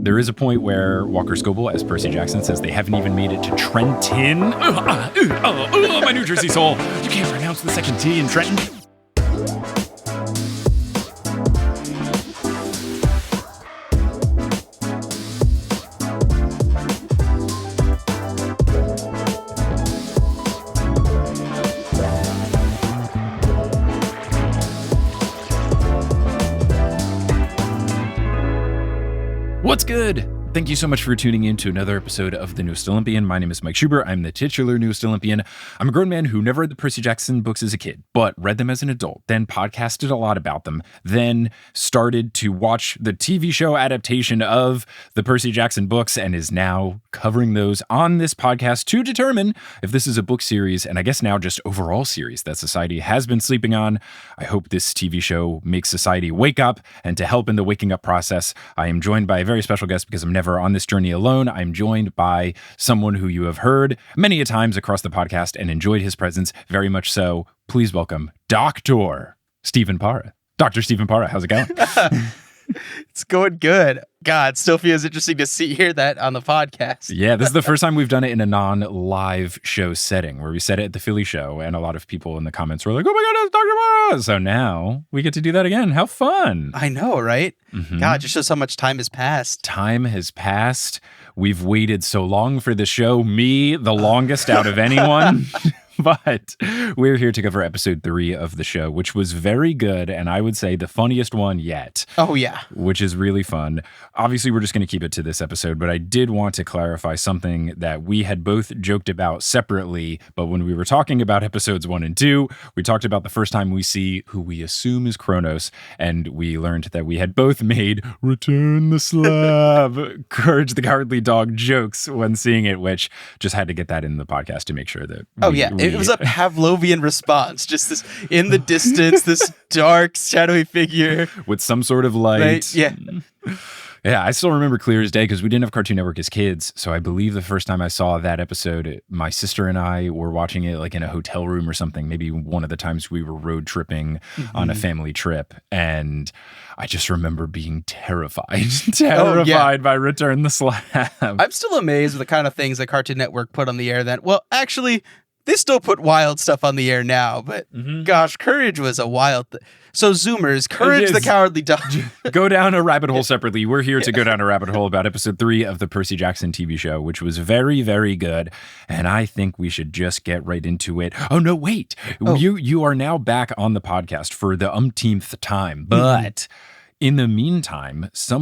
There is a point where Walker Scoble, as Percy Jackson, says they haven't even made it to Trenton. My New Jersey soul. You can't pronounce the second T in Trenton. What's good? Thank you so much for tuning in to another episode of The Newest Olympian. My name is Mike Schubert. I'm the titular Newest Olympian. I'm a grown man who never read the Percy Jackson books as a kid, but read them as an adult, then podcasted a lot about them, then started to watch the TV show adaptation of the Percy Jackson books, and is now covering those on this podcast to determine if this is a book series, and I guess now just overall series, that society has been sleeping on. I hope this TV show makes society wake up, and to help in the waking up process, I am joined by a very special guest because I'm never on this journey alone. I'm joined by someone who you have heard many a times across the podcast and enjoyed his presence very much so. Please welcome Dr. Stephen Parra. Dr. Stephen Parra, how's it going? It's going good. God, still feels interesting to hear that on the podcast. Yeah, this is the first time we've done it in a non-live show setting where we said it at the Philly show, and a lot of people in the comments were like, oh my God, it's Dr. Parra. So now we get to do that again. How fun. I know, right? Mm-hmm. God, just shows how much time has passed. Time has passed. We've waited so long for the show. Me, the longest out of anyone. But we're here to cover episode 3 of the show, which was very good, and I would say the funniest one yet. Oh, yeah. Which is really fun. Obviously, we're just going to keep it to this episode, but I did want to clarify something that we had both joked about separately, but when we were talking about episodes 1 and 2, we talked about the first time we see who we assume is Kronos, and we learned that we had both made Return the Slab, Courage the Cowardly Dog jokes when seeing it, which just had to get that in the podcast to make sure that it was a Pavlovian response, just this in the distance, this dark, shadowy figure. With some sort of light. Right? Yeah. Yeah, I still remember clear as day because we didn't have Cartoon Network as kids. So I believe the first time I saw that episode, my sister and I were watching it like in a hotel room or something. Maybe one of the times we were road tripping on a family trip. And I just remember being terrified by Return the Slab. I'm still amazed with the kind of things that Cartoon Network put on the air then. Well, actually, they still put wild stuff on the air now, but gosh, Courage was a wild thing. So Zoomers, Courage the Cowardly Dog. Go down a rabbit hole separately. We're here to go down a rabbit hole about episode 3 of the Percy Jackson TV show, which was very, very good. And I think we should just get right into it. Oh, no, wait. Oh. You are now back on the podcast for the umpteenth time, but... In the meantime, a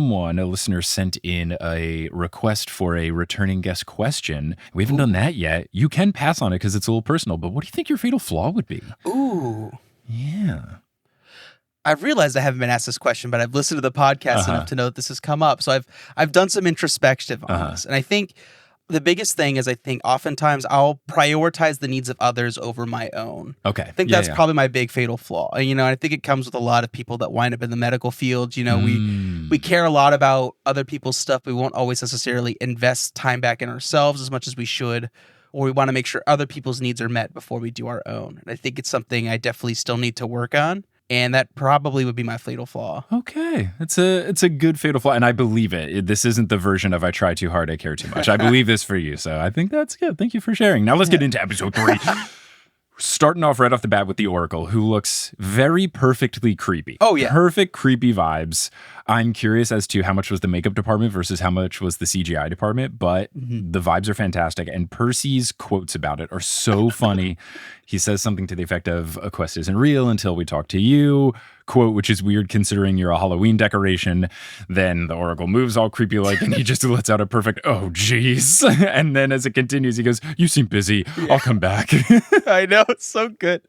listener sent in a request for a returning guest question. We haven't done that yet. You can pass on it because it's a little personal, but what do you think your fatal flaw would be? Ooh. Yeah. I've realized I haven't been asked this question, but I've listened to the podcast enough to know that this has come up. So I've done some introspective on this. And I think the biggest thing is oftentimes I'll prioritize the needs of others over my own. Okay. I think that's probably my big fatal flaw. I think it comes with a lot of people that wind up in the medical field. We care a lot about other people's stuff. We won't always necessarily invest time back in ourselves as much as we should, or we want to make sure other people's needs are met before we do our own. And I think it's something I definitely still need to work on. And that probably would be my fatal flaw. Okay. It's a good fatal flaw. And I believe it. This isn't the version of I try too hard, I care too much. I believe this for you. So I think that's good. Thank you for sharing. Now let's get into episode 3. Starting off right off the bat with the Oracle, who looks very perfectly creepy. Oh, yeah. Perfect creepy vibes. I'm curious as to how much was the makeup department versus how much was the CGI department, but the vibes are fantastic. And Percy's quotes about it are so funny. He says something to the effect of, a quest isn't real until we talk to you. Quote, which is weird considering you're a Halloween decoration. Then the Oracle moves all creepy like, and he just lets out a perfect, oh, geez. And then as it continues, he goes, you seem busy. I'll come back. I know. It's so good.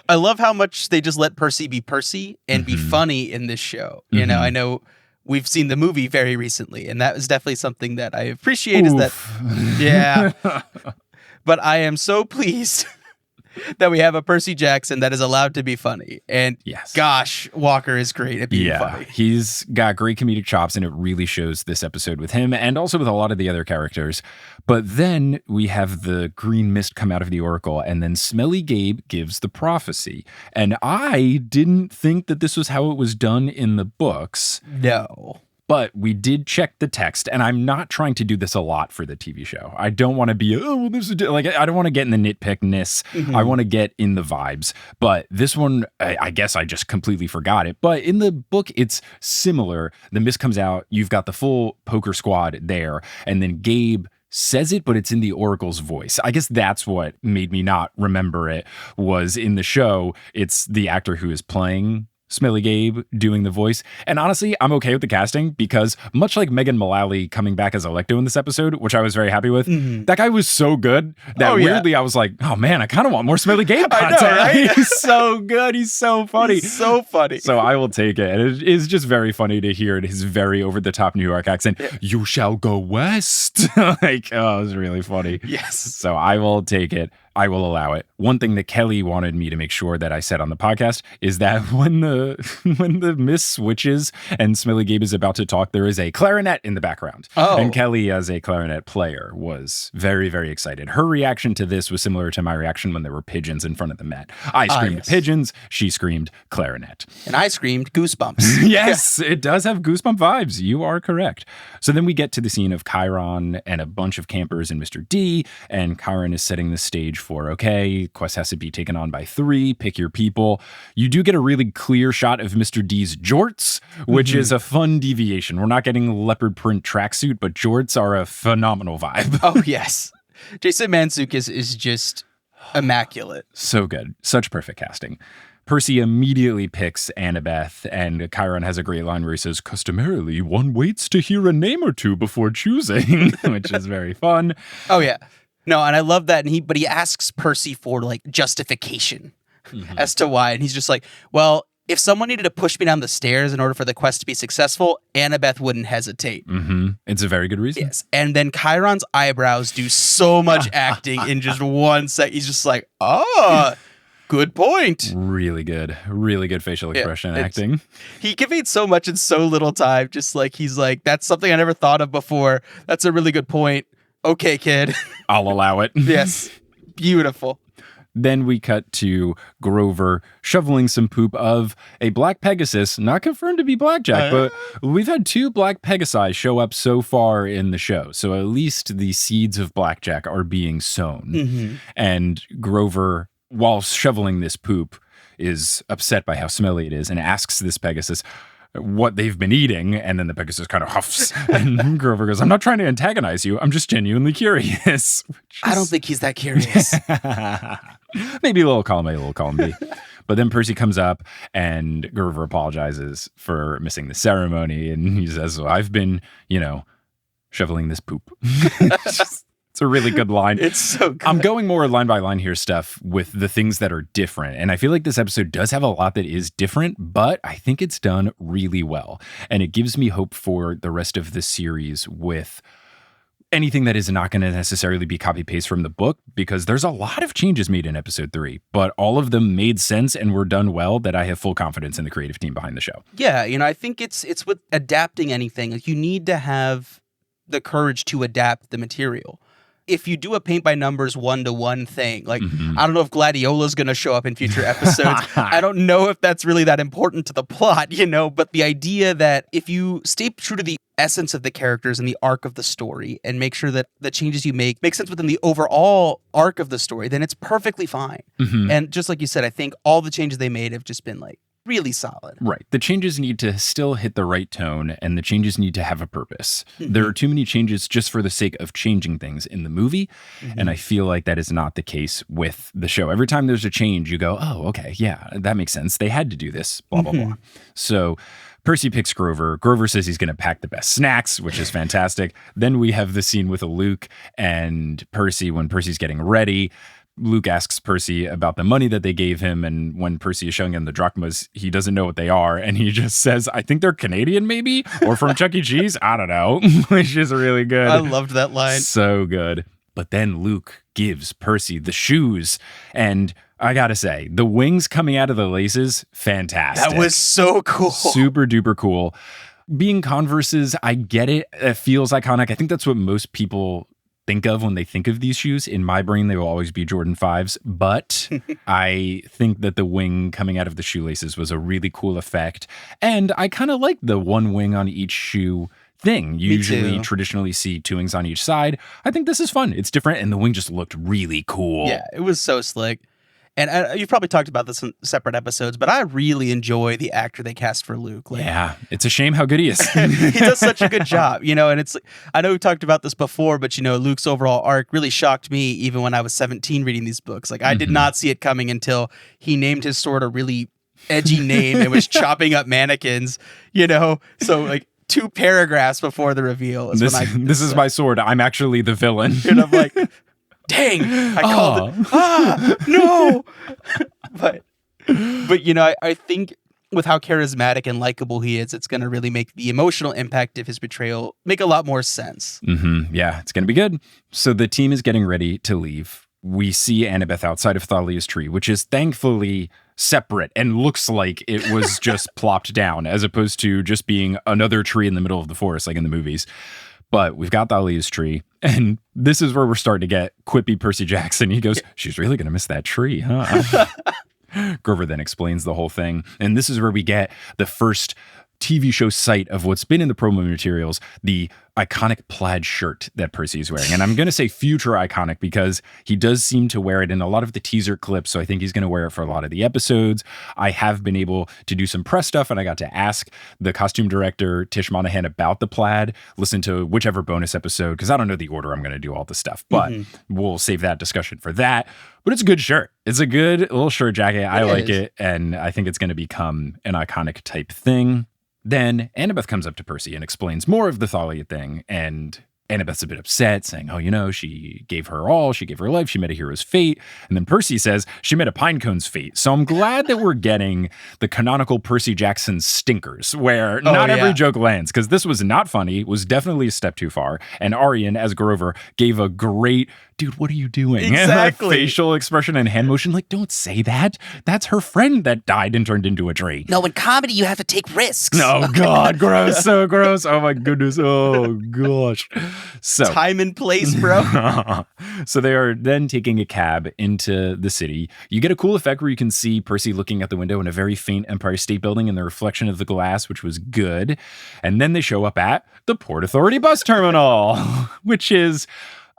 I love how much they just let Percy be Percy and be funny in this show. I know we've seen the movie very recently, and that was definitely something that I appreciate. Oof. Is that, yeah. But I am so pleased that we have a Percy Jackson that is allowed to be funny. And gosh, Walker is great at being funny. He's got great comedic chops, and it really shows this episode with him and also with a lot of the other characters. But then we have the green mist come out of the Oracle, and then Smelly Gabe gives the prophecy. And I didn't think that this was how it was done in the books. No. But we did check the text, and I'm not trying to do this a lot for the TV show. I don't want to be, I don't want to get in the nitpickness. I want to get in the vibes. But this one, I guess I just completely forgot it. But in the book, it's similar. The mist comes out. You've got the full poker squad there. And then Gabe says it, but it's in the Oracle's voice. I guess that's what made me not remember it, was in the show, it's the actor who is playing Smelly Gabe doing the voice. And honestly, I'm okay with the casting because much like Megan Mullally coming back as Electo in this episode, which I was very happy with, that guy was so good that weirdly I was like, oh man, I kind of want more Smelly Gabe content. I know, right? He's so good. He's so funny. He's so funny. So I will take it. And it is just very funny to hear his very over-the-top New York accent. Yeah. You shall go west. Like, oh, it was really funny. Yes. So I will take it. I will allow it. One thing that Kelly wanted me to make sure that I said on the podcast is that when the mist switches and Smelly Gabe is about to talk, there is a clarinet in the background. Oh. And Kelly, as a clarinet player, was very, very excited. Her reaction to this was similar to my reaction when there were pigeons in front of the Met. I screamed pigeons. She screamed clarinet. And I screamed goosebumps. Yes, it does have goosebump vibes. You are correct. So then we get to the scene of Chiron and a bunch of campers and Mr. D, and Chiron is setting the stage for, okay, quest has to be taken on by 3, pick your people. You do get a really clear shot of Mr. D's jorts, which is a fun deviation. We're not getting leopard print tracksuit, but jorts are a phenomenal vibe. Oh, yes. Jason Mantzoukas is just immaculate. So good. Such perfect casting. Percy immediately picks Annabeth, and Chiron has a great line where he says, customarily, one waits to hear a name or two before choosing, which is very fun. Oh, yeah. No, and I love that. But he asks Percy for like justification as to why. And he's just like, well, if someone needed to push me down the stairs in order for the quest to be successful, Annabeth wouldn't hesitate. It's a very good reason. Yes. And then Chiron's eyebrows do so much acting in just 1 sec. He's just like, good point. Really good facial expression acting. He conveyed so much in so little time. Just like, he's like, that's something I never thought of before. That's a really good point. Okay, kid. I'll allow it. Yes. Beautiful. Then we cut to Grover shoveling some poop of a black Pegasus, not confirmed to be Blackjack, but we've had 2 black Pegasi show up so far in the show. So at least the seeds of Blackjack are being sown. And Grover, while shoveling this poop, is upset by how smelly it is and asks this Pegasus what they've been eating, and then the Pegasus kind of huffs, and Grover goes, I'm not trying to antagonize you, I'm just genuinely curious. I don't think he's that curious. Maybe a little column A, a little column B. But then Percy comes up, and Grover apologizes for missing the ceremony, and he says, well, I've been, shoveling this poop. It's a really good line. It's so good. I'm going more line by line here stuff with the things that are different. And I feel like this episode does have a lot that is different, but I think it's done really well. And it gives me hope for the rest of the series with anything that is not going to necessarily be copy paste from the book, because there's a lot of changes made in episode 3, but all of them made sense and were done well, that I have full confidence in the creative team behind the show. Yeah. I think it's with adapting anything. Like, you need to have the courage to adapt the material. If you do a paint by numbers 1-to-1 thing, like, I don't know if Gladiola is going to show up in future episodes. I don't know if that's really that important to the plot, but the idea that if you stay true to the essence of the characters and the arc of the story and make sure that the changes you make sense within the overall arc of the story, then it's perfectly fine. And just like you said, I think all the changes they made have just been like really solid. Right. The changes need to still hit the right tone, and the changes need to have a purpose. There are too many changes just for the sake of changing things in the movie, and I feel like that is not the case with the show. Every time there's a change, you go, oh, okay, yeah, that makes sense. They had to do this, blah, blah, blah. So Percy picks Grover. Grover says he's going to pack the best snacks, which is fantastic. Then we have the scene with Luke and Percy when Percy's getting ready. Luke asks Percy about the money that they gave him, and when Percy is showing him the drachmas, he doesn't know what they are, and he just says, I think they're Canadian maybe, or from Chuck E. Cheese, I don't know, which is really good. I loved that line. So good. But then Luke gives Percy the shoes, and I gotta say, the wings coming out of the laces, fantastic. That was so cool. Super duper cool. Being Converses, I get it. It feels iconic. I think that's what most people think of when they think of these shoes. In my brain, they will always be Jordan 5s, but I think that the wing coming out of the shoelaces was a really cool effect. And I kind of like the one wing on each shoe thing. You usually traditionally see 2 wings on each side. I think this is fun. It's different, and the wing just looked really cool. Yeah, it was so slick. And you've probably talked about this in separate episodes, but I really enjoy the actor they cast for Luke. Like, yeah, it's a shame how good he is. He does such a good job, and it's, I know we talked about this before, but Luke's overall arc really shocked me even when I was 17 reading these books. Like, I did not see it coming until he named his sword a really edgy name and was chopping up mannequins, So, like, 2 paragraphs before the reveal is this is my sword. I'm actually the villain. And I'm like, dang, I called it. No. but I think with how charismatic and likable he is, it's going to really make the emotional impact of his betrayal make a lot more sense. Yeah, it's going to be good. So the team is getting ready to leave. We see Annabeth outside of Thalia's tree, which is thankfully separate and looks like it was just plopped down as opposed to just being another tree in the middle of the forest like in the movies. But we've got Thalia's tree, and this is where we're starting to get quippy Percy Jackson. He goes, she's really going to miss that tree, huh? Grover then explains the whole thing, and this is where we get the first TV show sight of what's been in the promo materials, the iconic plaid shirt that Percy is wearing. And I'm going to say future iconic because he does seem to wear it in a lot of the teaser clips, so I think he's going to wear it for a lot of the episodes. I have been able to do some press stuff, and I got to ask the costume director, Tish Monahan, about the plaid, listen to whichever bonus episode, because I don't know the order I'm going to do all this stuff, but we'll save that discussion for that. But it's a good shirt. It's a good little shirt jacket. I like it, and I think it's going to become an iconic type thing. Then Annabeth comes up to Percy and explains more of the Thalia thing, and Annabeth's a bit upset, saying, she gave her all, she gave her life, she met a hero's fate. And then Percy says she met a pinecone's fate. So I'm glad that we're getting the canonical Percy Jackson stinkers, where not every joke lands, because this was not funny, was definitely a step too far. And Aryan, as Grover, gave a great, dude, what are you doing? Exactly. Facial expression and hand motion, like, don't say that. That's her friend that died and turned into a tree. No, in comedy, you have to take risks. Oh, God, gross, so gross. Oh, my goodness. Oh, gosh. So time and place, bro. So they are then taking a cab into the city. You get a cool effect where you can see Percy looking out the window in a very faint Empire State Building and the reflection of the glass, which was good. And then they show up at the Port Authority bus terminal, which is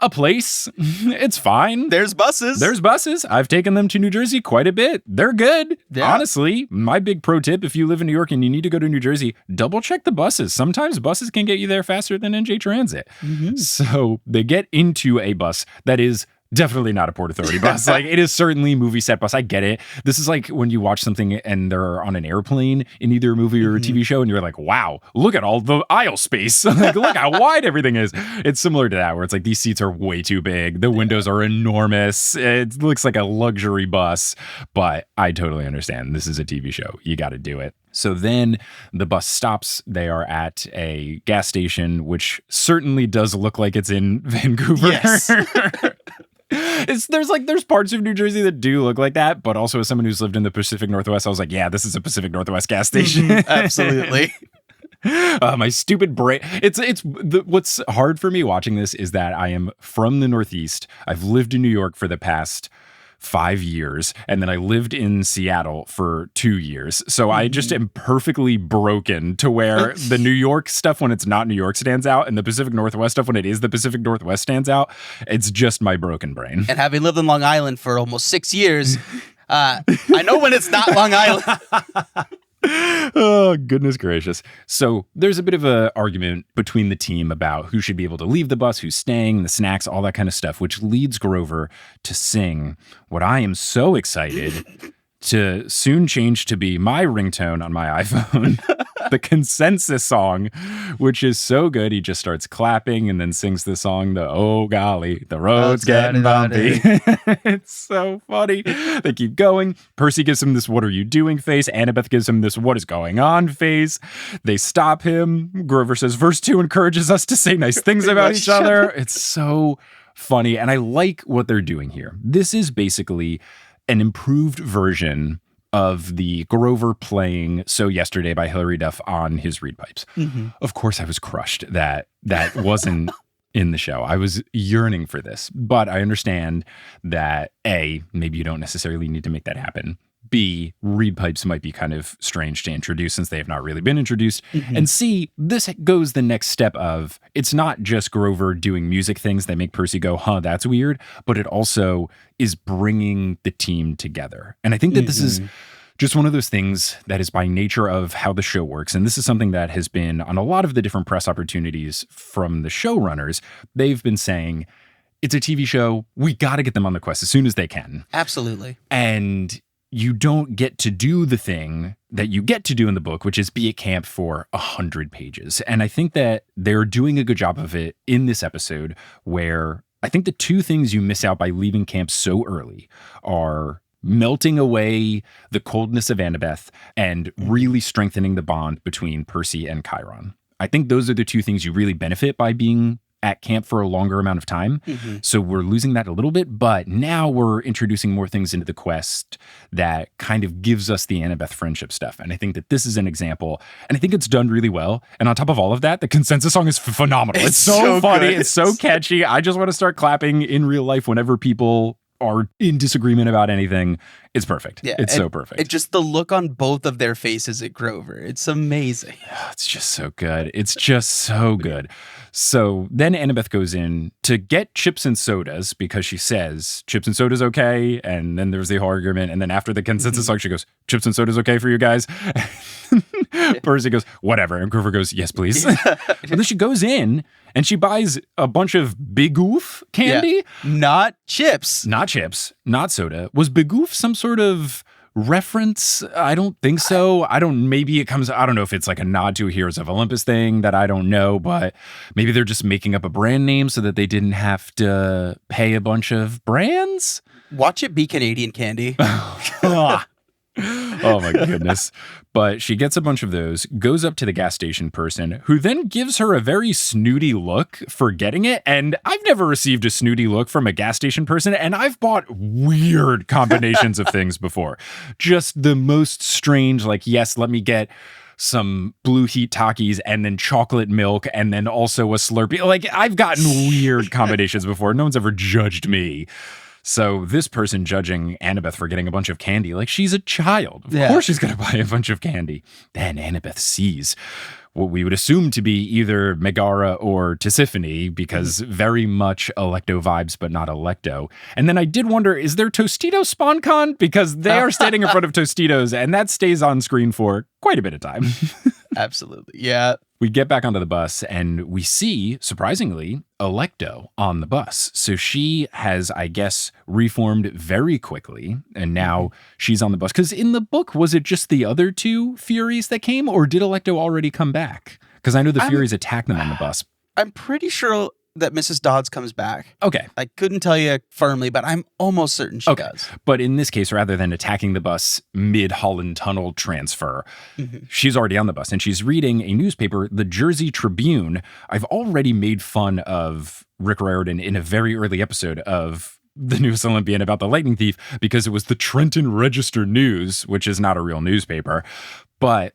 a place. It's fine. There's buses. I've taken them to New Jersey quite a bit. They're good. Yeah. Honestly, my big pro tip, if you live in New York and you need to go to New Jersey, double check the buses. Sometimes buses can get you there faster than NJ Transit. So they get into a bus that is definitely not a Port Authority bus. Like, it is certainly movie set bus. I get it. This is like when you watch something and they're on an airplane in either a movie or a TV show, and you're like, wow, look at all the aisle space. Like, look how wide everything is. It's similar to that, where it's like these seats are way too big. The windows are enormous. It looks like a luxury bus, but I totally understand. This is a TV show. You got to do it. So then the bus stops. They are at a gas station, which certainly does look like it's in Vancouver. Yes. There's parts of New Jersey that do look like that, but also as someone who's lived in the Pacific Northwest, I was like, yeah, this is a Pacific Northwest gas station. Absolutely. My stupid brain. What's hard for me watching this is that I am from the Northeast. I've lived in New York for the past 5 years, and then I lived in Seattle for 2 years. So I just am perfectly broken to where the New York stuff when it's not New York stands out, and the Pacific Northwest stuff when it is the Pacific Northwest stands out. It's just my broken brain. And having lived in Long Island for almost 6 years, I know when it's not Long Island. Oh, goodness gracious. So there's a bit of an argument between the team about who should be able to leave the bus, who's staying, the snacks, all that kind of stuff, which leads Grover to sing what I am so excited to soon change to be my ringtone on my iPhone, the Consensus song, which is so good. He just starts clapping and then sings the song, oh golly, the road's getting bumpy. It's so funny. They keep going. Percy gives him this what are you doing face. Annabeth gives him this what is going on face. They stop him. Grover says verse 2 encourages us to say nice things about each other. It's so funny. And I like what they're doing here. This is basically an improved version of the Grover playing So Yesterday by Hilary Duff on his reed pipes. Of course, I was crushed that wasn't in the show. I was yearning for this, but I understand that A, maybe you don't necessarily need to make that happen. B, reed pipes might be kind of strange to introduce since they have not really been introduced. And C, this goes the next step of, it's not just Grover doing music things that make Percy go, huh, that's weird, but it also is bringing the team together. And I think that this is just one of those things that is by nature of how the show works. And this is something that has been on a lot of the different press opportunities from the showrunners. They've been saying, it's a TV show. We got to get them on the quest as soon as they can. Absolutely. And you don't get to do the thing that you get to do in the book, which is be at camp for 100 pages. And I think that they're doing a good job of it in this episode, where I think the two things you miss out by leaving camp so early are melting away the coldness of Annabeth and really strengthening the bond between Percy and Chiron. I think those are the two things you really benefit by being at camp for a longer amount of time. So we're losing that a little bit, but now we're introducing more things into the quest that kind of gives us the Annabeth friendship stuff. And I think that this is an example, and I think it's done really well. And on top of all of that, the consensus song is phenomenal. It's so funny. Good. It's so catchy. I just want to start clapping in real life whenever people are in disagreement about anything. It's perfect. Yeah, it's so perfect. It's just the look on both of their faces at Grover. It's amazing. It's just so good. It's just so good. So then Annabeth goes in to get chips and sodas because she says, chips and sodas okay? And then there's the whole argument. And then after the consensus song, she goes, chips and sodas okay for you guys? Percy goes, whatever. And Grover goes, yes, please. And then she goes in and she buys a bunch of BIGOOF candy. Yeah. Not chips. Not chips. Not soda. Was BIGOOF some sort of reference? I don't think so. Maybe it comes, I don't know if it's like a nod to a Heroes of Olympus thing that I don't know, but maybe they're just making up a brand name so that they didn't have to pay a bunch of brands. Watch it be Canadian candy. Oh my goodness. But she gets a bunch of those, goes up to the gas station person, who then gives her a very snooty look for getting it. And I've never received a snooty look from a gas station person, and I've bought weird combinations of things before. Just the most strange, like, yes, let me get some Blue Heat Takis and then chocolate milk and then also a Slurpee. Like, I've gotten weird combinations before. No one's ever judged me. So this person judging Annabeth for getting a bunch of candy, like she's a child. Of course she's going to buy a bunch of candy. Then Annabeth sees what we would assume to be either Megara or Tisiphone, because very much Electo vibes, but not Electo. And then I did wonder, is there Tostitos SpawnCon? Because they are standing in front of Tostitos, and that stays on screen for quite a bit of time. Absolutely. Yeah. We get back onto the bus and we see, surprisingly, Electo on the bus. So she has, I guess, reformed very quickly. And now she's on the bus. Because in the book, was it just the other two Furies that came? Or did Electo already come back? Because I know the Furies attack them on the bus. I'm pretty sure that Mrs. Dodds comes back. Okay. I couldn't tell you firmly, but I'm almost certain she does. But in this case, rather than attacking the bus mid-Holland Tunnel transfer, she's already on the bus and she's reading a newspaper, the Jersey Tribune. I've already made fun of Rick Riordan in a very early episode of the Newest Olympian about the Lightning Thief because it was the Trenton Register News, which is not a real newspaper. But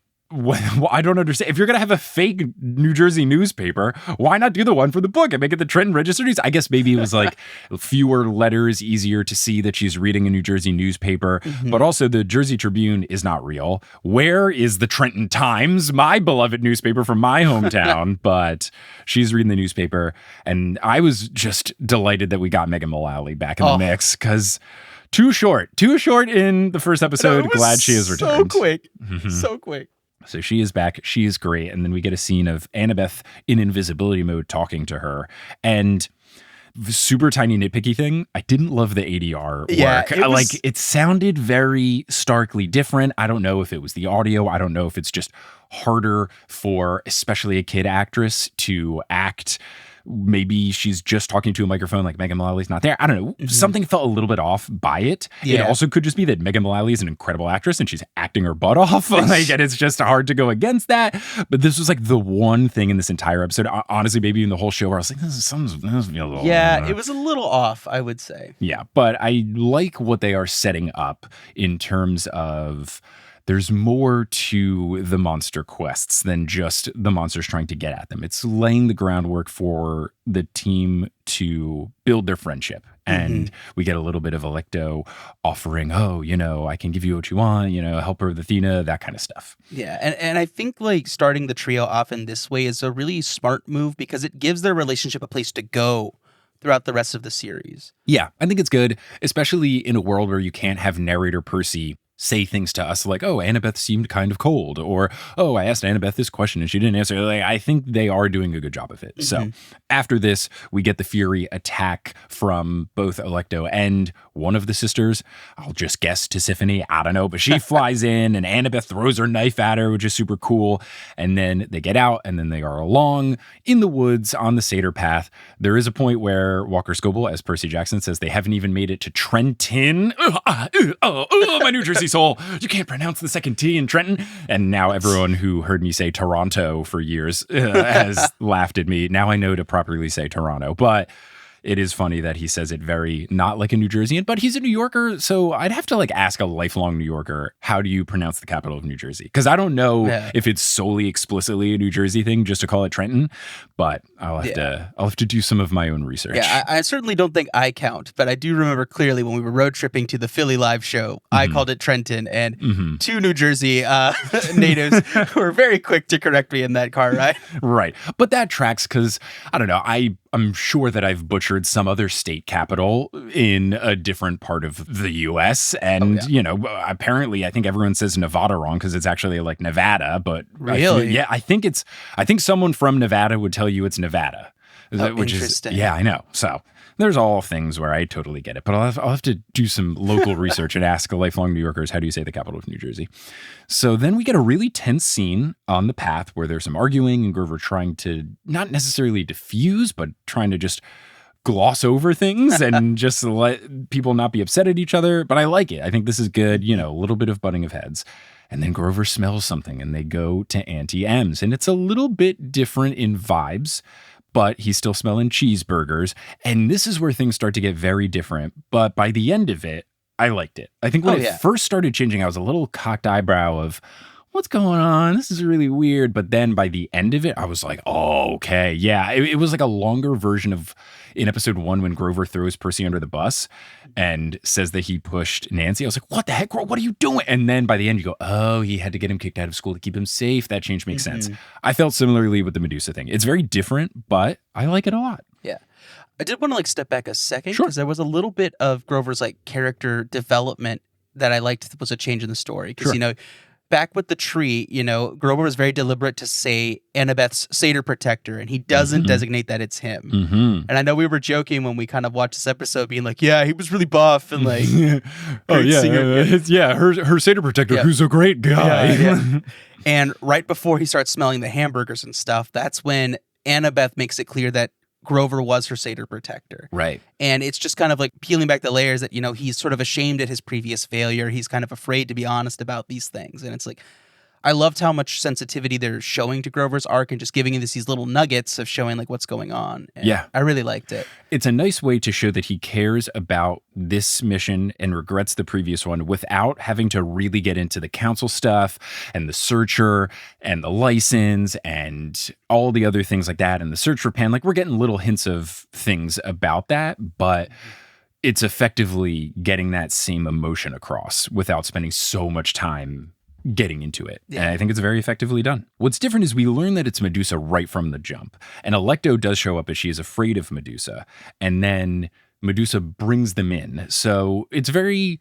I don't understand. If you're going to have a fake New Jersey newspaper, why not do the one for the book and make it the Trenton Register News? I guess maybe it was like fewer letters, easier to see that she's reading a New Jersey newspaper. But also the Jersey Tribune is not real. Where is the Trenton Times, my beloved newspaper from my hometown? But she's reading the newspaper. And I was just delighted that we got Megan Mullally back in the mix because too short in the first episode. Glad she has returned. So quick. So she is back. She is great. And then we get a scene of Annabeth in invisibility mode talking to her. And super tiny nitpicky thing, I didn't love the ADR work. It sounded very starkly different. I don't know if it was the audio. I don't know if it's just harder for especially a kid actress to act. Maybe she's just talking to a microphone like Megan Mullally's not there. I don't know. Something felt a little bit off by it. It also could just be that Megan Mullally is an incredible actress and she's acting her butt off. And it's just hard to go against that. But this was like the one thing in this entire episode, honestly, maybe in the whole show where I was like, this feels a little it was a little off, I would say. Yeah, but I like what they are setting up in terms of there's more to the monster quests than just the monsters trying to get at them. It's laying the groundwork for the team to build their friendship. And we get a little bit of Alecto offering, I can give you what you want, help her with Athena, that kind of stuff. Yeah, and I think like starting the trio off in this way is a really smart move because it gives their relationship a place to go throughout the rest of the series. Yeah, I think it's good, especially in a world where you can't have narrator Percy say things to us like, oh, Annabeth seemed kind of cold, or, oh, I asked Annabeth this question and she didn't answer. Like, I think they are doing a good job of it. So after this, we get the Fury attack from both Alecto and one of the sisters. I'll just guess Tisiphone. I don't know, but she flies in and Annabeth throws her knife at her, which is super cool. And then they get out and then they are along in the woods on the Satyr path. There is a point where Walker Scobell, as Percy Jackson says, they haven't even made it to Trenton. My New Jersey soul. You can't pronounce the second T in Trenton. And now everyone who heard me say Toronto for years has laughed at me. Now I know to properly say Toronto. But it is funny that he says it very not like a New Jerseyan, but he's a New Yorker. So I'd have to ask a lifelong New Yorker, how do you pronounce the capital of New Jersey? Because I don't know if it's solely explicitly a New Jersey thing just to call it Trenton, but I'll have to do some of my own research. Yeah, I certainly don't think I count, but I do remember clearly when we were road tripping to the Philly live show, I called it Trenton, and two New Jersey natives were very quick to correct me in that car ride. Right. But that tracks because, I don't know, I'm sure that I've butchered some other state capital in a different part of the U.S. And, apparently I think everyone says Nevada wrong because it's actually Nevada. But really? I think someone from Nevada would tell you it's Nevada. Which interesting. Is, yeah, I know. So there's all things where I totally get it. But I'll have to do some local research and ask lifelong New Yorkers, how do you say the capital of New Jersey? So then we get a really tense scene on the path where there's some arguing and Grover trying to not necessarily diffuse, but trying to just gloss over things and just let people not be upset at each other. But I like it. I think this is good. A little bit of butting of heads. And then Grover smells something and they go to Auntie M's. And it's a little bit different in vibes, but he's still smelling cheeseburgers. And this is where things start to get very different. But by the end of it, I liked it. I think when it first started changing, I was a little cocked eyebrow of, what's going on? This is really weird. But then by the end of it, I was like, oh, okay. Yeah, it was like a longer version of in episode 1 when Grover throws Percy under the bus and says that he pushed Nancy. I was like, what the heck, Grover? What are you doing? And then by the end, you go, oh, he had to get him kicked out of school to keep him safe. That change makes sense. I felt similarly with the Medusa thing. It's very different, but I like it a lot. Yeah. I did want to step back a second because there was a little bit of Grover's character development that I liked was a change in the story. Because, back with the tree, Grover was very deliberate to say Annabeth's satyr protector, and he doesn't designate that it's him. And I know we were joking when we kind of watched this episode, being like, yeah, he was really buff and her satyr protector, who's a great guy. And right before he starts smelling the hamburgers and stuff, that's when Annabeth makes it clear that Grover was her satyr protector. Right. And it's just kind of peeling back the layers that, he's sort of ashamed at his previous failure. He's kind of afraid to be honest about these things. And it's I loved how much sensitivity they're showing to Grover's arc and just giving you these little nuggets of showing what's going on. And I really liked it. It's a nice way to show that he cares about this mission and regrets the previous one without having to really get into the council stuff and the searcher and the license and all the other things like that and the search for Pan. We're getting little hints of things about that, but it's effectively getting that same emotion across without spending so much time getting into it. And I think it's very effectively done. What's different is we learn that it's Medusa right from the jump. And Alecto does show up as she is afraid of Medusa. And then Medusa brings them in. So it's very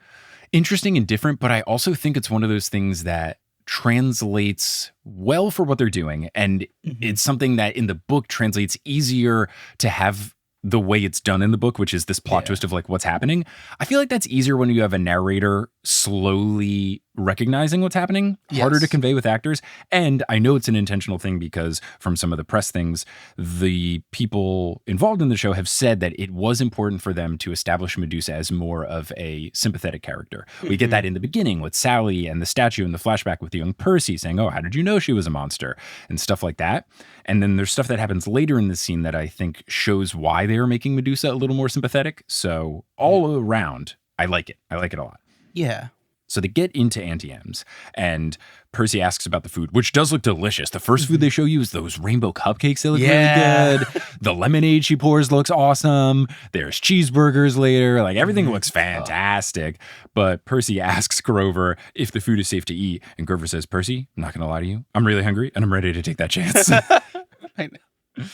interesting and different, but I also think it's one of those things that translates well for what they're doing. And it's something that in the book translates easier to have the way it's done in the book, which is this plot twist of what's happening. I feel like that's easier when you have a narrator slowly recognizing what's happening, harder to convey with actors. And I know it's an intentional thing because from some of the press things, the people involved in the show have said that it was important for them to establish Medusa as more of a sympathetic character. We get that in the beginning with Sally and the statue and the flashback with the young Percy saying, oh, how did you know she was a monster? And stuff like that. And then there's stuff that happens later in the scene that I think shows why they are making Medusa a little more sympathetic. So all around, I like it. I like it a lot. Yeah. So they get into Antim's, and Percy asks about the food, which does look delicious. The first food they show you is those rainbow cupcakes. They look really good. The lemonade she pours looks awesome. There's cheeseburgers later. Like, everything looks fantastic. But Percy asks Grover if the food is safe to eat. And Grover says, Percy, I'm not going to lie to you. I'm really hungry, and I'm ready to take that chance. I know.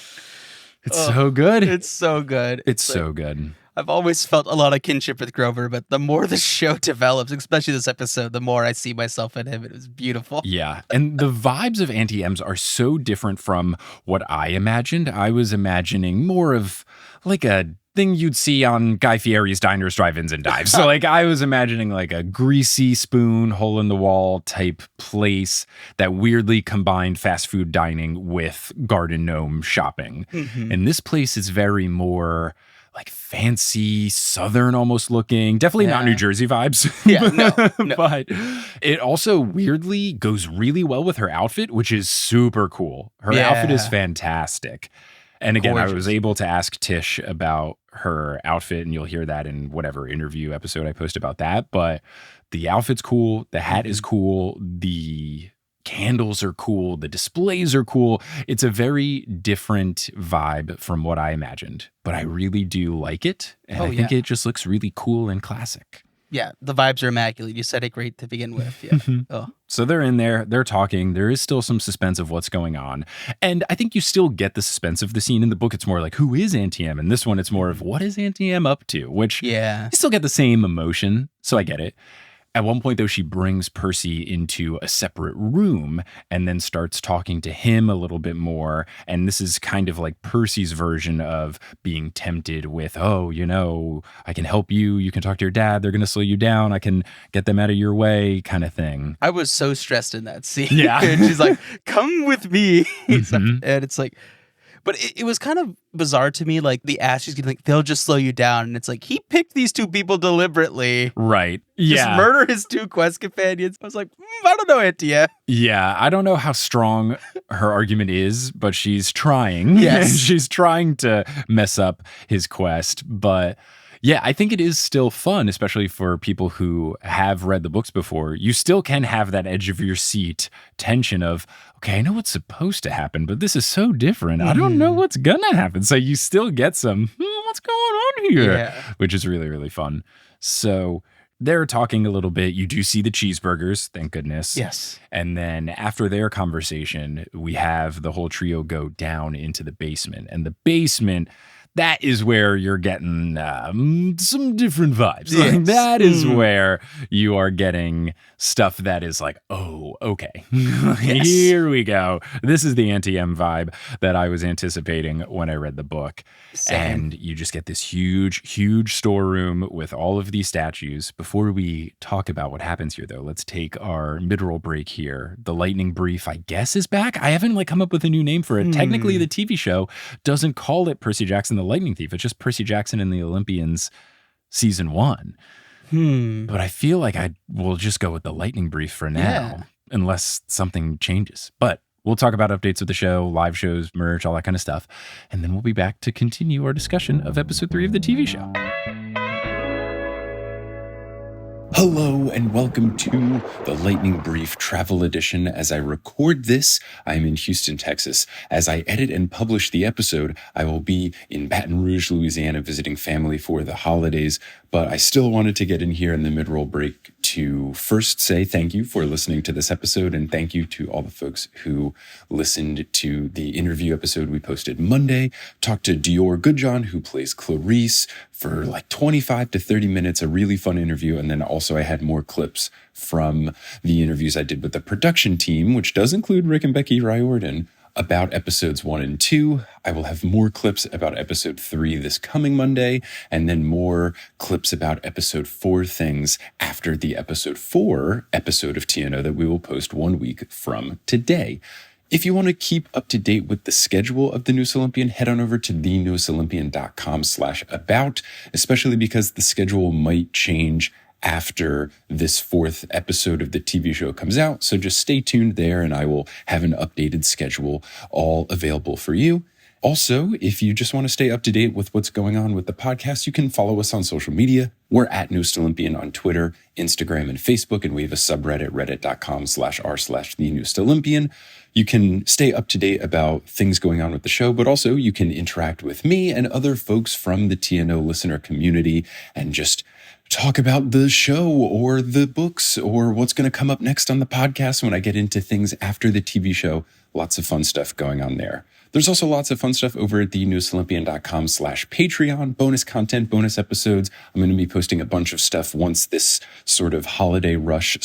It's so good. It's so good. It's so good. I've always felt a lot of kinship with Grover, but the more the show develops, especially this episode, the more I see myself in him. It was beautiful. Yeah. And the vibes of Antim's are so different from what I imagined. I was imagining more of like a thing you'd see on Guy Fieri's Diners, Drive-Ins, and Dives. So like, I was imagining like a greasy spoon, hole in the wall type place that weirdly combined fast food dining with garden gnome shopping. And this place is very more like fancy, Southern almost looking, definitely not New Jersey vibes. No. But it also weirdly goes really well with her outfit, which is super cool. Her outfit is fantastic. And again, gorgeous. I was able to ask Tish about her outfit, and you'll hear that in whatever interview episode I post about that. But the outfit's cool. The hat is cool. The candles are cool. The displays are cool. It's a very different vibe from what I imagined, but I really do like it. And I think it just looks really cool and classic. Yeah, the vibes are immaculate. You said it great to begin with. Yeah. So they're in there, they're talking. There is still some suspense of what's going on. And I think you still get the suspense of the scene. In the book, it's more like, who is Antim? And this one, it's more of, what is Antim up to? Which you still get the same emotion. So I get it. At one point, though, she brings Percy into a separate room and then starts talking to him a little bit more. And this is kind of like Percy's version of being tempted with, oh, you know, I can help you. You can talk to your dad. They're going to slow you down. I can get them out of your way, kind of thing. I was so stressed in that scene. Yeah. And she's like, come with me. And it's like, but it was kind of bizarre to me. Like, the ass she's getting, like, they'll just slow you down. And it's like, he picked these two people deliberately. Right. Just murder his two quest companions. I was like, I don't know, Antia. Yeah. I don't know how strong her argument is, but she's trying. Yes. She's trying to mess up his quest. But yeah, I think it is still fun, especially for people who have read the books before. You still can have that edge of your seat tension of, okay, I know what's supposed to happen, but this is so different. I don't know what's gonna happen. So you still get some, what's going on here? Which is really, really fun. So they're talking a little bit. You do see the cheeseburgers, thank goodness. Yes. And then after their conversation, we have the whole trio go down into the basement. And the basement, that is where you're getting some different vibes. Yes. Like, that is where you are getting stuff that is like, oh, okay. Here we go. This is the Antim vibe that I was anticipating when I read the book. Same. And you just get this huge, huge storeroom with all of these statues. Before we talk about what happens here, though, let's take our mid-roll break here. The lightning brief, I guess, is back. I haven't come up with a new name for it. Technically, the TV show doesn't call it Percy Jackson the Lightning Thief. It's just Percy Jackson and the Olympians season 1. But I feel like I will just go with the lightning brief for now, unless something changes. But we'll talk about updates of the show, live shows, merch, all that kind of stuff. And then we'll be back to continue our discussion of episode 3 of the TV show. Hello and welcome to the Lightning Brief Travel Edition. As I record this, I'm in Houston, Texas. As I edit and publish the episode, I will be in Baton Rouge, Louisiana, visiting family for the holidays. But I still wanted to get in here in the mid-roll break to first say thank you for listening to this episode, and thank you to all the folks who listened to the interview episode we posted Monday. Talked to Dior Goodjohn, who plays Clarice, for like 25 to 30 minutes, a really fun interview. And then also I had more clips from the interviews I did with the production team, which does include Rick and Becky Riordan, about episodes 1 and 2. I will have more clips about episode 3 this coming Monday, and then more clips about episode 4 things after the episode 4 episode of TNO that we will post 1 week from today. If you want to keep up to date with the schedule of the Newest Olympian, head on over to thenewestolympian.com/about, especially because the schedule might change after this 4th episode of the TV show comes out. So just stay tuned there and I will have an updated schedule all available for you. Also, if you just want to stay up to date with what's going on with the podcast, you can follow us on social media. We're at Newest Olympian on Twitter, Instagram, and Facebook, and we have a subreddit, reddit.com/r/the Newest Olympian. You can stay up to date about things going on with the show, but also you can interact with me and other folks from the TNO listener community and just talk about the show or the books or what's going to come up next on the podcast when I get into things after the TV show. Lots of fun stuff going on there. There's also lots of fun stuff over at thenewestolympian.com/Patreon, bonus content, bonus episodes. I'm going to be posting a bunch of stuff once this sort of holiday rush /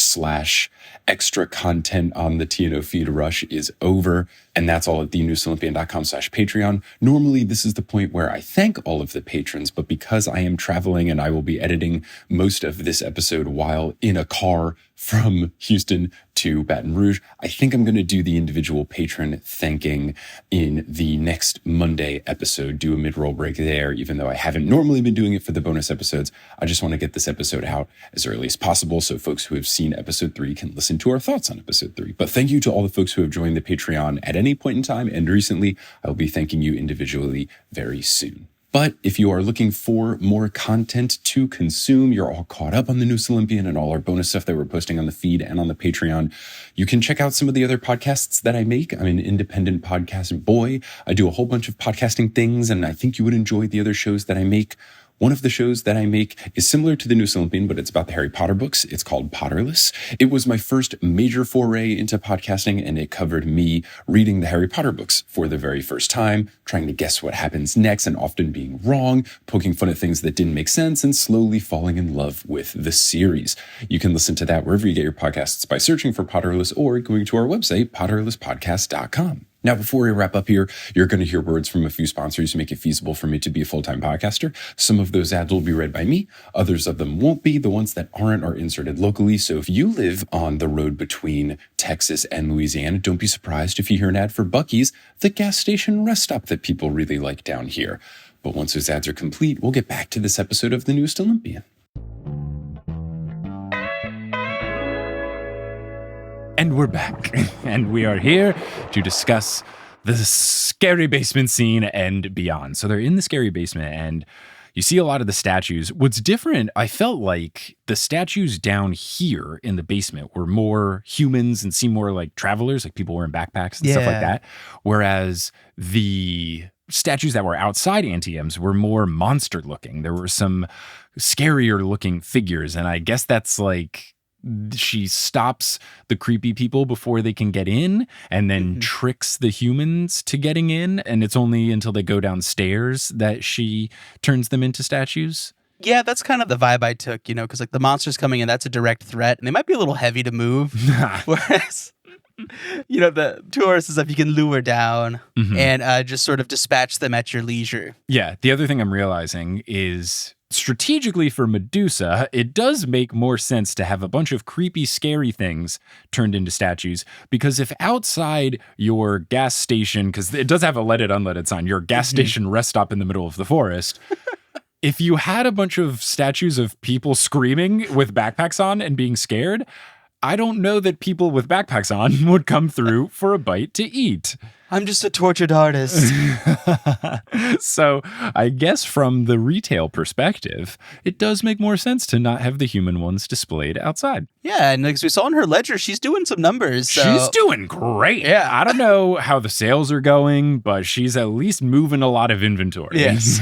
extra content on the TNO feed rush is over. And that's all at thenewestolympian.com/Patreon. Normally, this is the point where I thank all of the patrons, but because I am traveling and I will be editing most of this episode while in a car from Houston to Baton Rouge, I think I'm going to do the individual patron thanking in the next Monday episode, do a mid-roll break there, even though I haven't normally been doing it for the bonus episodes. I just want to get this episode out as early as possible so folks who have seen episode 3 can listen to our thoughts on episode 3. But thank you to all the folks who have joined the Patreon at any point in time, and recently, I'll be thanking you individually very soon. But if you are looking for more content to consume, you're all caught up on the Newest Olympian and all our bonus stuff that we're posting on the feed and on the Patreon, you can check out some of the other podcasts that I make. I'm an independent podcast boy. I do a whole bunch of podcasting things, and I think you would enjoy the other shows that I make. One of the shows that I make is similar to the Newest Olympian, but it's about the Harry Potter books. It's called Potterless. It was my first major foray into podcasting, and it covered me reading the Harry Potter books for the very first time, trying to guess what happens next and often being wrong, poking fun at things that didn't make sense, and slowly falling in love with the series. You can listen to that wherever you get your podcasts by searching for Potterless or going to our website, potterlesspodcast.com. Now, before we wrap up here, you're going to hear words from a few sponsors who make it feasible for me to be a full-time podcaster. Some of those ads will be read by me. Others of them won't be. The ones that aren't are inserted locally. So if you live on the road between Texas and Louisiana, don't be surprised if you hear an ad for Buc-ee's, the gas station rest stop that people really like down here. But once those ads are complete, we'll get back to this episode of The Newest Olympian. And we're back, and we are here to discuss the scary basement scene and beyond. So they're in the scary basement, and you see a lot of the statues. What's different, I felt like the statues down here in the basement were more humans and seem more like travelers, like people wearing backpacks and stuff like that. Whereas the statues that were outside Antim's were more monster looking. There were some scarier looking figures, and I guess that's like she stops the creepy people before they can get in and then tricks the humans to getting in. And it's only until they go downstairs that she turns them into statues. Yeah, that's kind of the vibe I took, you know, because like the monsters coming in, that's a direct threat and they might be a little heavy to move. Whereas, you know, the tourists is if you can lure down and just sort of dispatch them at your leisure. Yeah. The other thing I'm realizing is strategically for Medusa, it does make more sense to have a bunch of creepy, scary things turned into statues, because if outside your gas station, because it does have a let it unleaded sign, your gas station rest stop in the middle of the forest, if you had a bunch of statues of people screaming with backpacks on and being scared, I don't know that people with backpacks on would come through for a bite to eat. I'm just a tortured artist. So I guess from the retail perspective, it does make more sense to not have the human ones displayed outside. Yeah, and as we saw in her ledger, she's doing some numbers. So. She's doing great. Yeah, I don't know how the sales are going, but she's at least moving a lot of inventory. Yes.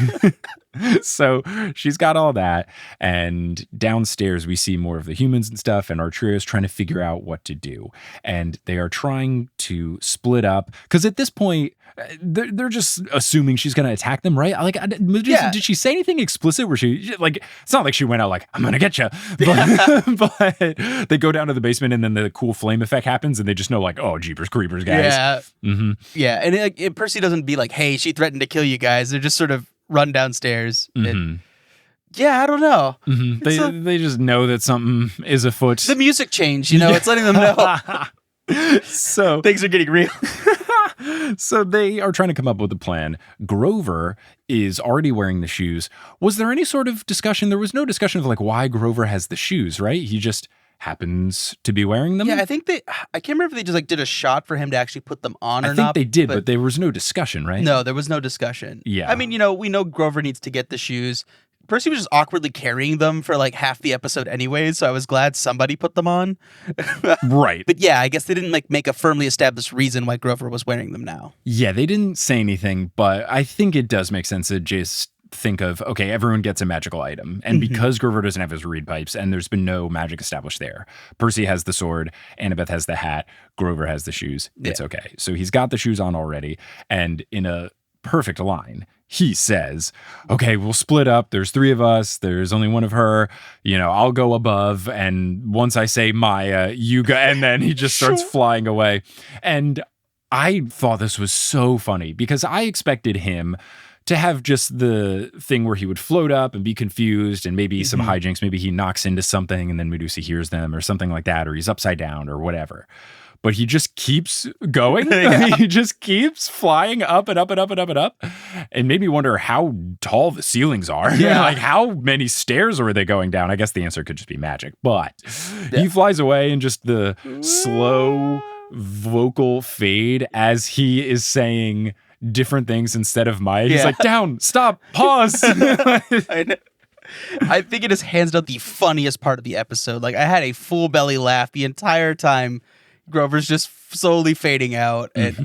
So she's got all that. And downstairs, we see more of the humans and stuff, and our trio is trying to figure out what to do. And they are trying to split up, because at this point, they're just assuming she's going to attack them, right? Like, did she say anything explicit where she, like, it's not like she went out like, I'm going to get you. But they go down to the basement and then the cool flame effect happens and they just know like, oh, jeepers creepers, guys. Yeah. Yeah. And Percy doesn't be like, hey, she threatened to kill you guys. They're just sort of run downstairs. Yeah, I don't know. They just know that something is afoot. The music change, you know, it's letting them know. So things are getting real. So they are trying to come up with a plan. Grover is already wearing the shoes. Was there any sort of discussion? There was no discussion of like why Grover has the shoes, right? He just happens to be wearing them. Yeah, I can't remember if they just like did a shot for him to actually put them on or not. I think they did, but there was no discussion, right? No, there was no discussion. Yeah. I mean, we know Grover needs to get the shoes. Percy was just awkwardly carrying them for like half the episode anyways, so I was glad somebody put them on. Right. But yeah, I guess they didn't like make a firmly established reason why Grover was wearing them now. Yeah, they didn't say anything, but I think it does make sense to just think of, okay, everyone gets a magical item. And because Grover doesn't have his reed pipes and there's been no magic established there, Percy has the sword, Annabeth has the hat, Grover has the shoes. It's okay. So he's got the shoes on already. And in a perfect line, he says, okay, we'll split up. There's 3 of us. There's only one of her. I'll go above. And once I say Maya, you go. And then he just starts flying away. And I thought this was so funny because I expected him to have just the thing where he would float up and be confused and maybe some hijinks. Maybe he knocks into something and then Medusa hears them or something like that, or he's upside down or whatever. But he just keeps going. He just keeps flying up and up and up and up and up. And made me wonder how tall the ceilings are. Yeah. Like how many stairs were they going down? I guess the answer could just be magic. But he flies away and just the slow vocal fade as he is saying different things instead of Maya. He's like, down, stop, pause. I know. I think it is hands down the funniest part of the episode. Like I had a full belly laugh the entire time. Grover's just slowly fading out, and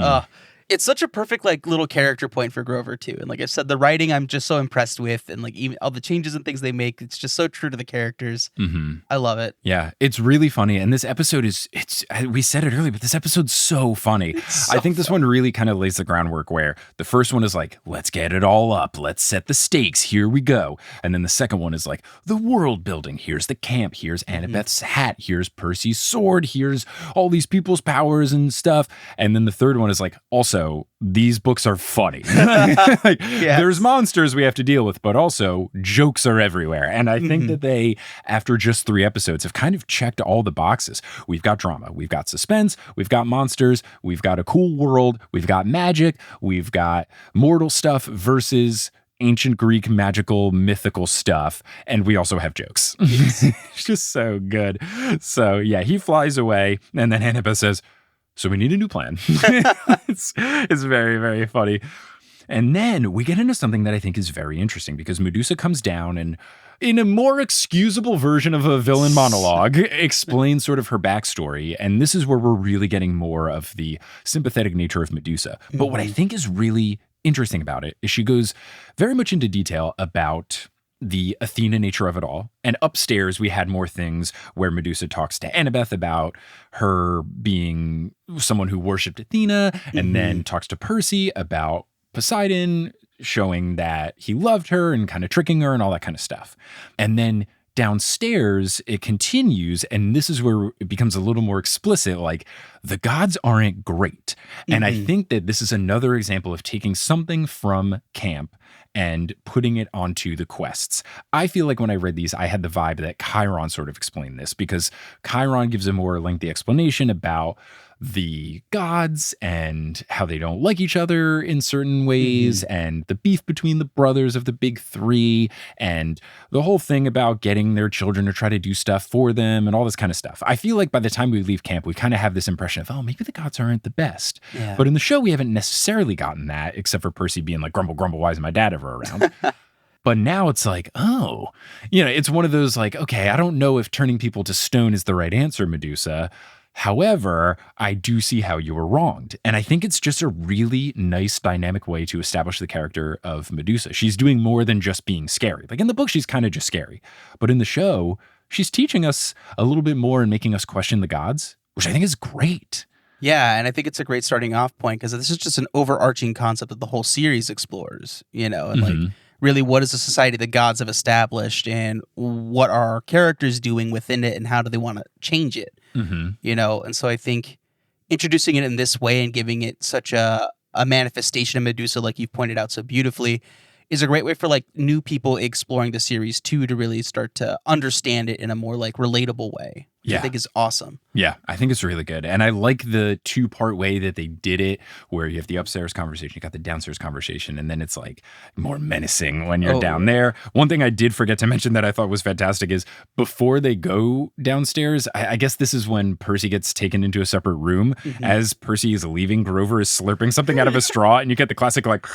it's such a perfect like little character point for Grover too. And like I said, the writing I'm just so impressed with, and like even all the changes and things they make, it's just so true to the characters. I love it. Yeah, it's really funny. And this episode we said it earlier, but this episode's so funny. I think this one really kind of lays the groundwork where the first one is like, let's get it all up. Let's set the stakes. Here we go. And then the second one is like the world building. Here's the camp. Here's Annabeth's hat. Here's Percy's sword. Here's all these people's powers and stuff. And then the third one is like, also, these books are funny. There's monsters we have to deal with, but also jokes are everywhere. And I think that they, after just 3 episodes, have kind of checked all the boxes. We've got drama, we've got suspense, we've got monsters, we've got a cool world, we've got magic, we've got mortal stuff versus ancient Greek magical mythical stuff, and we also have jokes. It's just so good. So yeah, he flies away, and then Annabeth says, so we need a new plan. It's very, very funny. And then we get into something that I think is very interesting because Medusa comes down and in a more excusable version of a villain monologue, explains sort of her backstory. And this is where we're really getting more of the sympathetic nature of Medusa. But what I think is really interesting about it is she goes very much into detail about the Athena nature of it all. And upstairs, we had more things where Medusa talks to Annabeth about her being someone who worshipped Athena, and then talks to Percy about Poseidon, showing that he loved her and kind of tricking her and all that kind of stuff. And then downstairs, it continues, and this is where it becomes a little more explicit, like, the gods aren't great. And I think that this is another example of taking something from camp and putting it onto the quests. I feel like when I read these, I had the vibe that Chiron sort of explained this, because Chiron gives a more lengthy explanation about the gods and how they don't like each other in certain ways, and the beef between the brothers of the big 3, and the whole thing about getting their children to try to do stuff for them and all this kind of stuff. I feel like by the time we leave camp, we kind of have this impression of, oh, maybe the gods aren't the best. Yeah. But in the show, we haven't necessarily gotten that, except for Percy being like, grumble, grumble, why isn't my dad ever around? But now it's like, oh, it's one of those like, okay, I don't know if turning people to stone is the right answer, Medusa. However, I do see how you were wronged. And I think it's just a really nice dynamic way to establish the character of Medusa. She's doing more than just being scary. Like in the book, she's kind of just scary. But in the show, she's teaching us a little bit more and making us question the gods, which I think is great. Yeah, and I think it's a great starting off point because this is just an overarching concept that the whole series explores, and like really what is the society the gods have established and what are our characters doing within it and how do they want to change it, and so I think introducing it in this way and giving it such a manifestation of Medusa, like you've pointed out so beautifully, is a great way for like new people exploring the series too, to really start to understand it in a more like relatable way. which I think is awesome. Yeah, I think it's really good. And I like the 2-part way that they did it, where you have the upstairs conversation, you got the downstairs conversation, and then it's like more menacing when you're down there. One thing I did forget to mention that I thought was fantastic is before they go downstairs, I guess this is when Percy gets taken into a separate room. As Percy is leaving, Grover is slurping something out of a straw, and you get the classic like,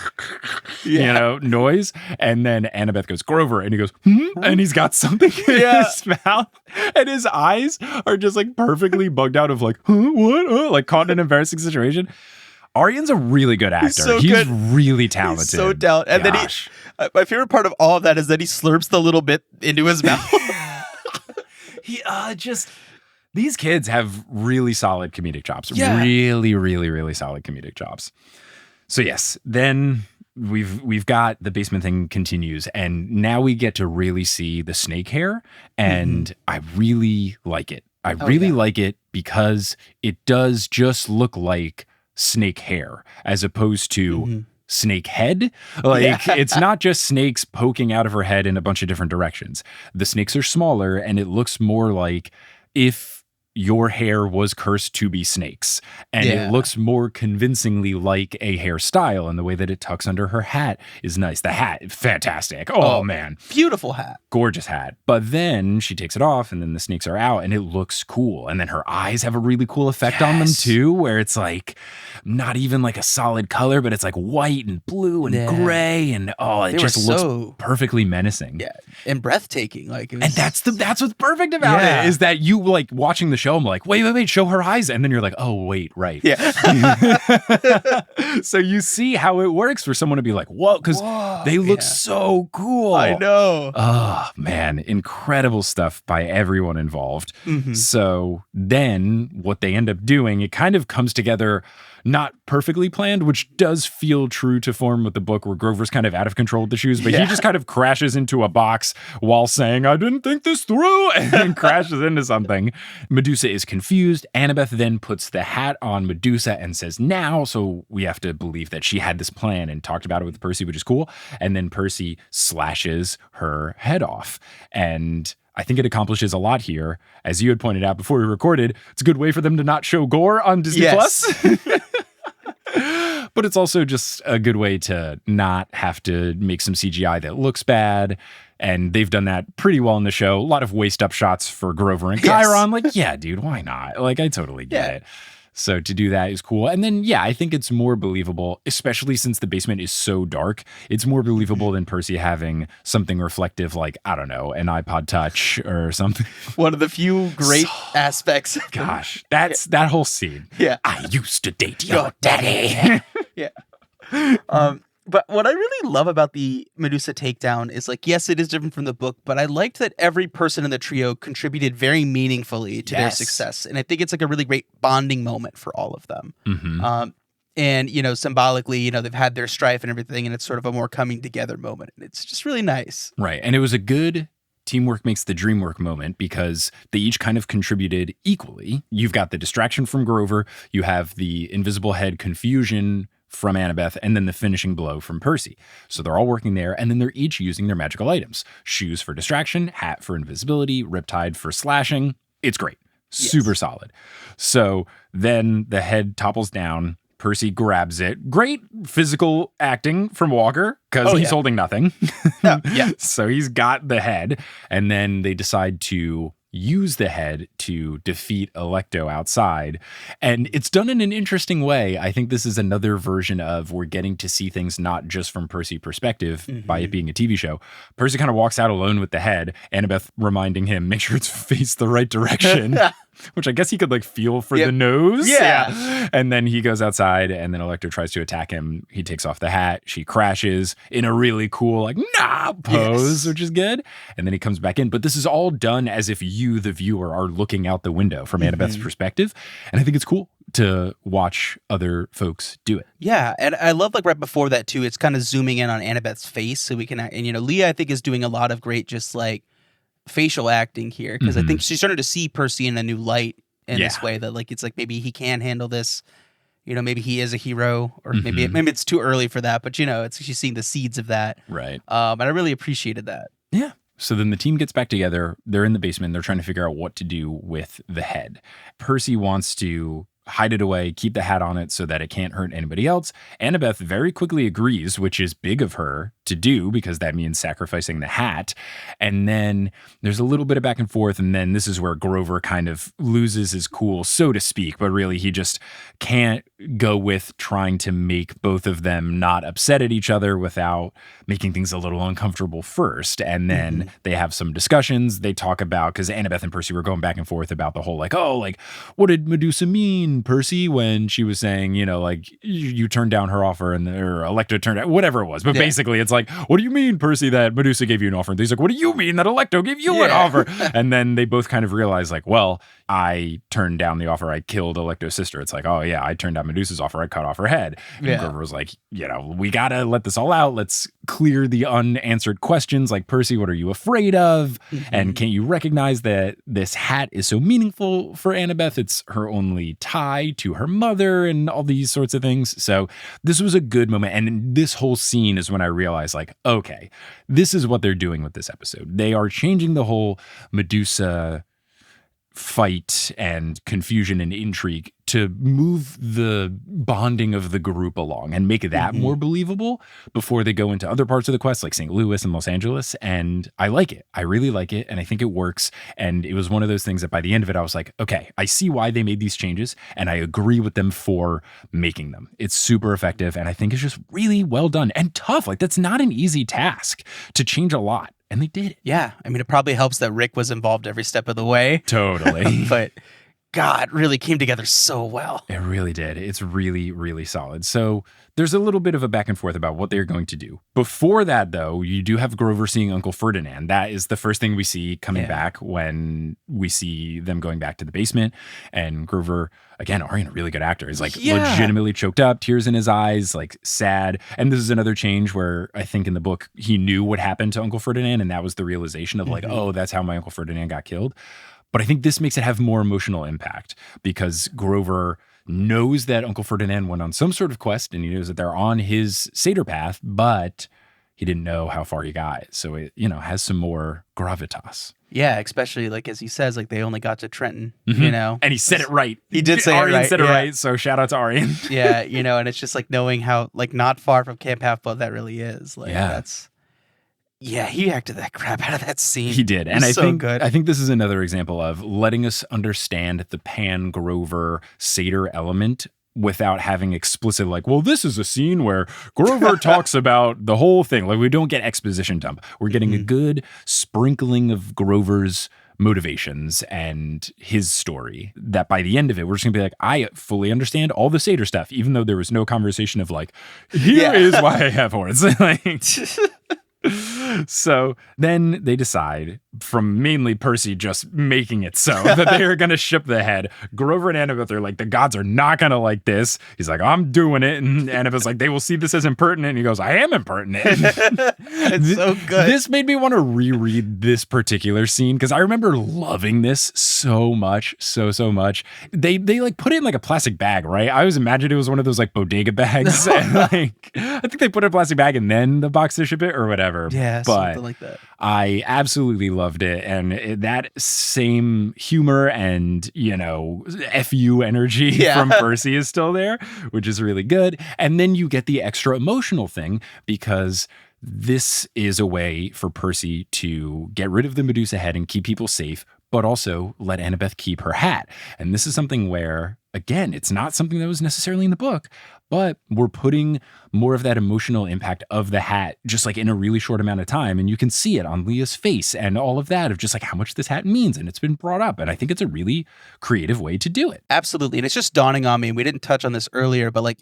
noise. And then Annabeth goes, Grover, and he goes, and he's got something in his mouth, and his eyes are just like perfectly bugged out of like, what? Like caught in an embarrassing situation. Aryan's a really good actor. He's really talented. He's so talented. And then my favorite part of all of that is that he slurps the little bit into his mouth. These kids have really solid comedic chops. Really, really, really solid comedic chops. So yes, then we've got the basement thing continues, and now we get to really see the snake hair, and I really like it. I really like it because it does just look like snake hair as opposed to snake head. Like it's not just snakes poking out of her head in a bunch of different directions. The snakes are smaller, and it looks more like if your hair was cursed to be snakes. And it looks more convincingly like a hairstyle, and the way that it tucks under her hat is nice. The hat, fantastic. Oh man. Beautiful hat. Gorgeous hat. But then she takes it off, and then the snakes are out, and it looks cool. And then her eyes have a really cool effect on them too, where it's like not even like a solid color, but it's like white and blue and gray, and it just looks perfectly menacing. Yeah. And breathtaking. Like and that's what's perfect about it, is that you like watching the show, I'm like, wait, show her eyes. And then you're like, oh, wait, right. Yeah. So you see how it works for someone to be like, whoa, because they look so cool. I know. Oh, man. Incredible stuff by everyone involved. So then what they end up doing, it kind of comes together not perfectly planned, which does feel true to form with the book, where Grover's kind of out of control with the shoes, but he just kind of crashes into a box while saying, I didn't think this through, and then crashes into something. Medusa is confused. Annabeth then puts the hat on Medusa and says, now, so we have to believe that she had this plan and talked about it with Percy, which is cool. And then Percy slashes her head off. And I think it accomplishes a lot here. As you had pointed out before we recorded, it's a good way for them to not show gore on Disney Plus. But it's also just a good way to not have to make some CGI that looks bad. And they've done that pretty well in the show. A lot of waist up shots for Grover and Chiron. Like, yeah, dude, why not? Like, I totally get it. So to do that is cool. And then, I think it's more believable, especially since the basement is so dark. It's more believable than Percy having something reflective like, I don't know, an iPod Touch or something. One of the few great aspects. Gosh, that's that whole scene. Yeah. I used to date your daddy. But what I really love about the Medusa takedown is, like, yes, it is different from the book, but I liked that every person in the trio contributed very meaningfully to their success. And I think it's like a really great bonding moment for all of them. And, symbolically, they've had their strife and everything, and it's sort of a more coming together moment. And it's just really nice. Right. And it was a good teamwork makes the dream work moment, because they each kind of contributed equally. You've got the distraction from Grover, you have the invisible head confusion from Annabeth, and then the finishing blow from Percy. So they're all working there, and then they're each using their magical items. Shoes for distraction, hat for invisibility, riptide for slashing. It's great. Super solid. So then the head topples down. Percy grabs it. Great physical acting from Walker, because he's holding nothing. So he's got the head, and then they decide to use the head to defeat Electo outside. And it's done in an interesting way. I think this is another version of we're getting to see things not just from Percy's perspective by it being a TV show. Percy kind of walks out alone with the head, Annabeth reminding him, make sure it's faced the right direction. Which I guess he could like feel for the nose. Yeah. And then he goes outside, and then Electo tries to attack him. He takes off the hat. She crashes in a really cool like pose, which is good. And then he comes back in. But this is all done as if you, the viewer, are looking out the window from Annabeth's perspective. And I think it's cool to watch other folks do it. Yeah. And I love, like, right before that too, it's kind of zooming in on Annabeth's face, so we can, and Leah, I think, is doing a lot of great just like facial acting here, because I think she's starting to see Percy in a new light in this way, that like it's like maybe he can handle this, maybe he is a hero, or maybe it's too early for that, but it's she's seeing the seeds of that, right? And I really appreciated that. So then the team gets back together. They're in the basement. They're trying to figure out what to do with the head. Percy wants to hide it away, keep the hat on it so that it can't hurt anybody else. Annabeth very quickly agrees, which is big of her to do because that means sacrificing the hat. And then there's a little bit of back and forth. And then this is where Grover kind of loses his cool, so to speak, but really he just can't go with trying to make both of them not upset at each other without making things a little uncomfortable first. And then they have some discussions. They talk about, because Annabeth and Percy were going back and forth about the whole like, oh, like, what did Medusa mean, Percy, when she was saying, you know, like you turned down her offer and or Alecto turned out, whatever it was. But basically it's like, what do you mean, Percy, that Medusa gave you an offer? And he's like, what do you mean that Alecto gave you an offer? And then they both kind of realize like, well, I turned down the offer. I killed Alecto's sister. It's like, oh yeah, I turned down Medusa's offer. I cut off her head. And Grover was like, you know, we got to let this all out. Let's clear the unanswered questions. Like, Percy, what are you afraid of? And can't you recognize that this hat is so meaningful for Annabeth? It's her only tie to her mother and all these sorts of things. So this was a good moment. And this whole scene is when I realized like, okay, this is what they're doing with this episode. They are changing the whole Medusa fight and confusion and intrigue to move the bonding of the group along and make that more believable before they go into other parts of the quest like St. Louis and Los Angeles. And I like it. I really like it. And I think it works. And it was one of those things that by the end of it, I was like, okay, I see why they made these changes and I agree with them for making them. It's super effective. And I think it's just really well done and tough. Like, that's not an easy task to change a lot. And they did it. Yeah. I mean, it probably helps that Rick was involved every step of the way. Totally. But God, it really came together so well. It really did. It's really, really solid. So there's a little bit of a back and forth about what they're going to do. Before that, though, you do have Grover seeing Uncle Ferdinand. That is the first thing we see coming back when we see them going back to the basement. And Grover, again, Aryan, a really good actor, is like legitimately choked up, tears in his eyes, like sad. And this is another change where I think in the book, he knew what happened to Uncle Ferdinand. And that was the realization of like, oh, that's how my Uncle Ferdinand got killed. But I think this makes it have more emotional impact because Grover knows that Uncle Ferdinand went on some sort of quest and he knows that they're on his satyr path, but he didn't know how far he got. So it, you know, has some more gravitas. Yeah, especially like as he says, like they only got to Trenton, you know. And he said it right. He did say Aryan it right. said it right. So shout out to Aryan. Yeah, you know, and it's just like knowing how like not far from Camp Half-Blood that really is. Like that's yeah, he acted that crap out of that scene. He did. And I think good. I think this is another example of letting us understand the Pan Grover satyr element without having explicit like, well, this is a scene where Grover talks about the whole thing. Like, we don't get exposition dump. We're getting a good sprinkling of Grover's motivations and his story that by the end of it, we're just gonna be like, I fully understand all the satyr stuff, even though there was no conversation of like, here is why I have horns. Like, so then they decide, from mainly Percy just making it so, that they are going to ship the head. Grover and Annabeth are like, the gods are not going to like this. He's like, I'm doing it. And Annabeth's like, they will see this as impertinent. And he goes, I am impertinent. It's so good. This made me want to reread this particular scene because I remember loving this so much, so much. They like put it in like a plastic bag, right? I always imagined it was one of those like bodega bags. And like, I think they put it in a plastic bag and then the box to ship it or whatever. Yeah, but something like that. I absolutely loved it. And that same humor and, you know, FU energy from Percy is still there, which is really good. And then you get the extra emotional thing because this is a way for Percy to get rid of the Medusa head and keep people safe, but also let Annabeth keep her hat. And this is something where, again, it's not something that was necessarily in the book, but we're putting more of that emotional impact of the hat just like in a really short amount of time. And you can see it on Leah's face and all of that of just like how much this hat means. And it's been brought up. And I think it's a really creative way to do it. Absolutely. And it's just dawning on me, and we didn't touch on this earlier, but like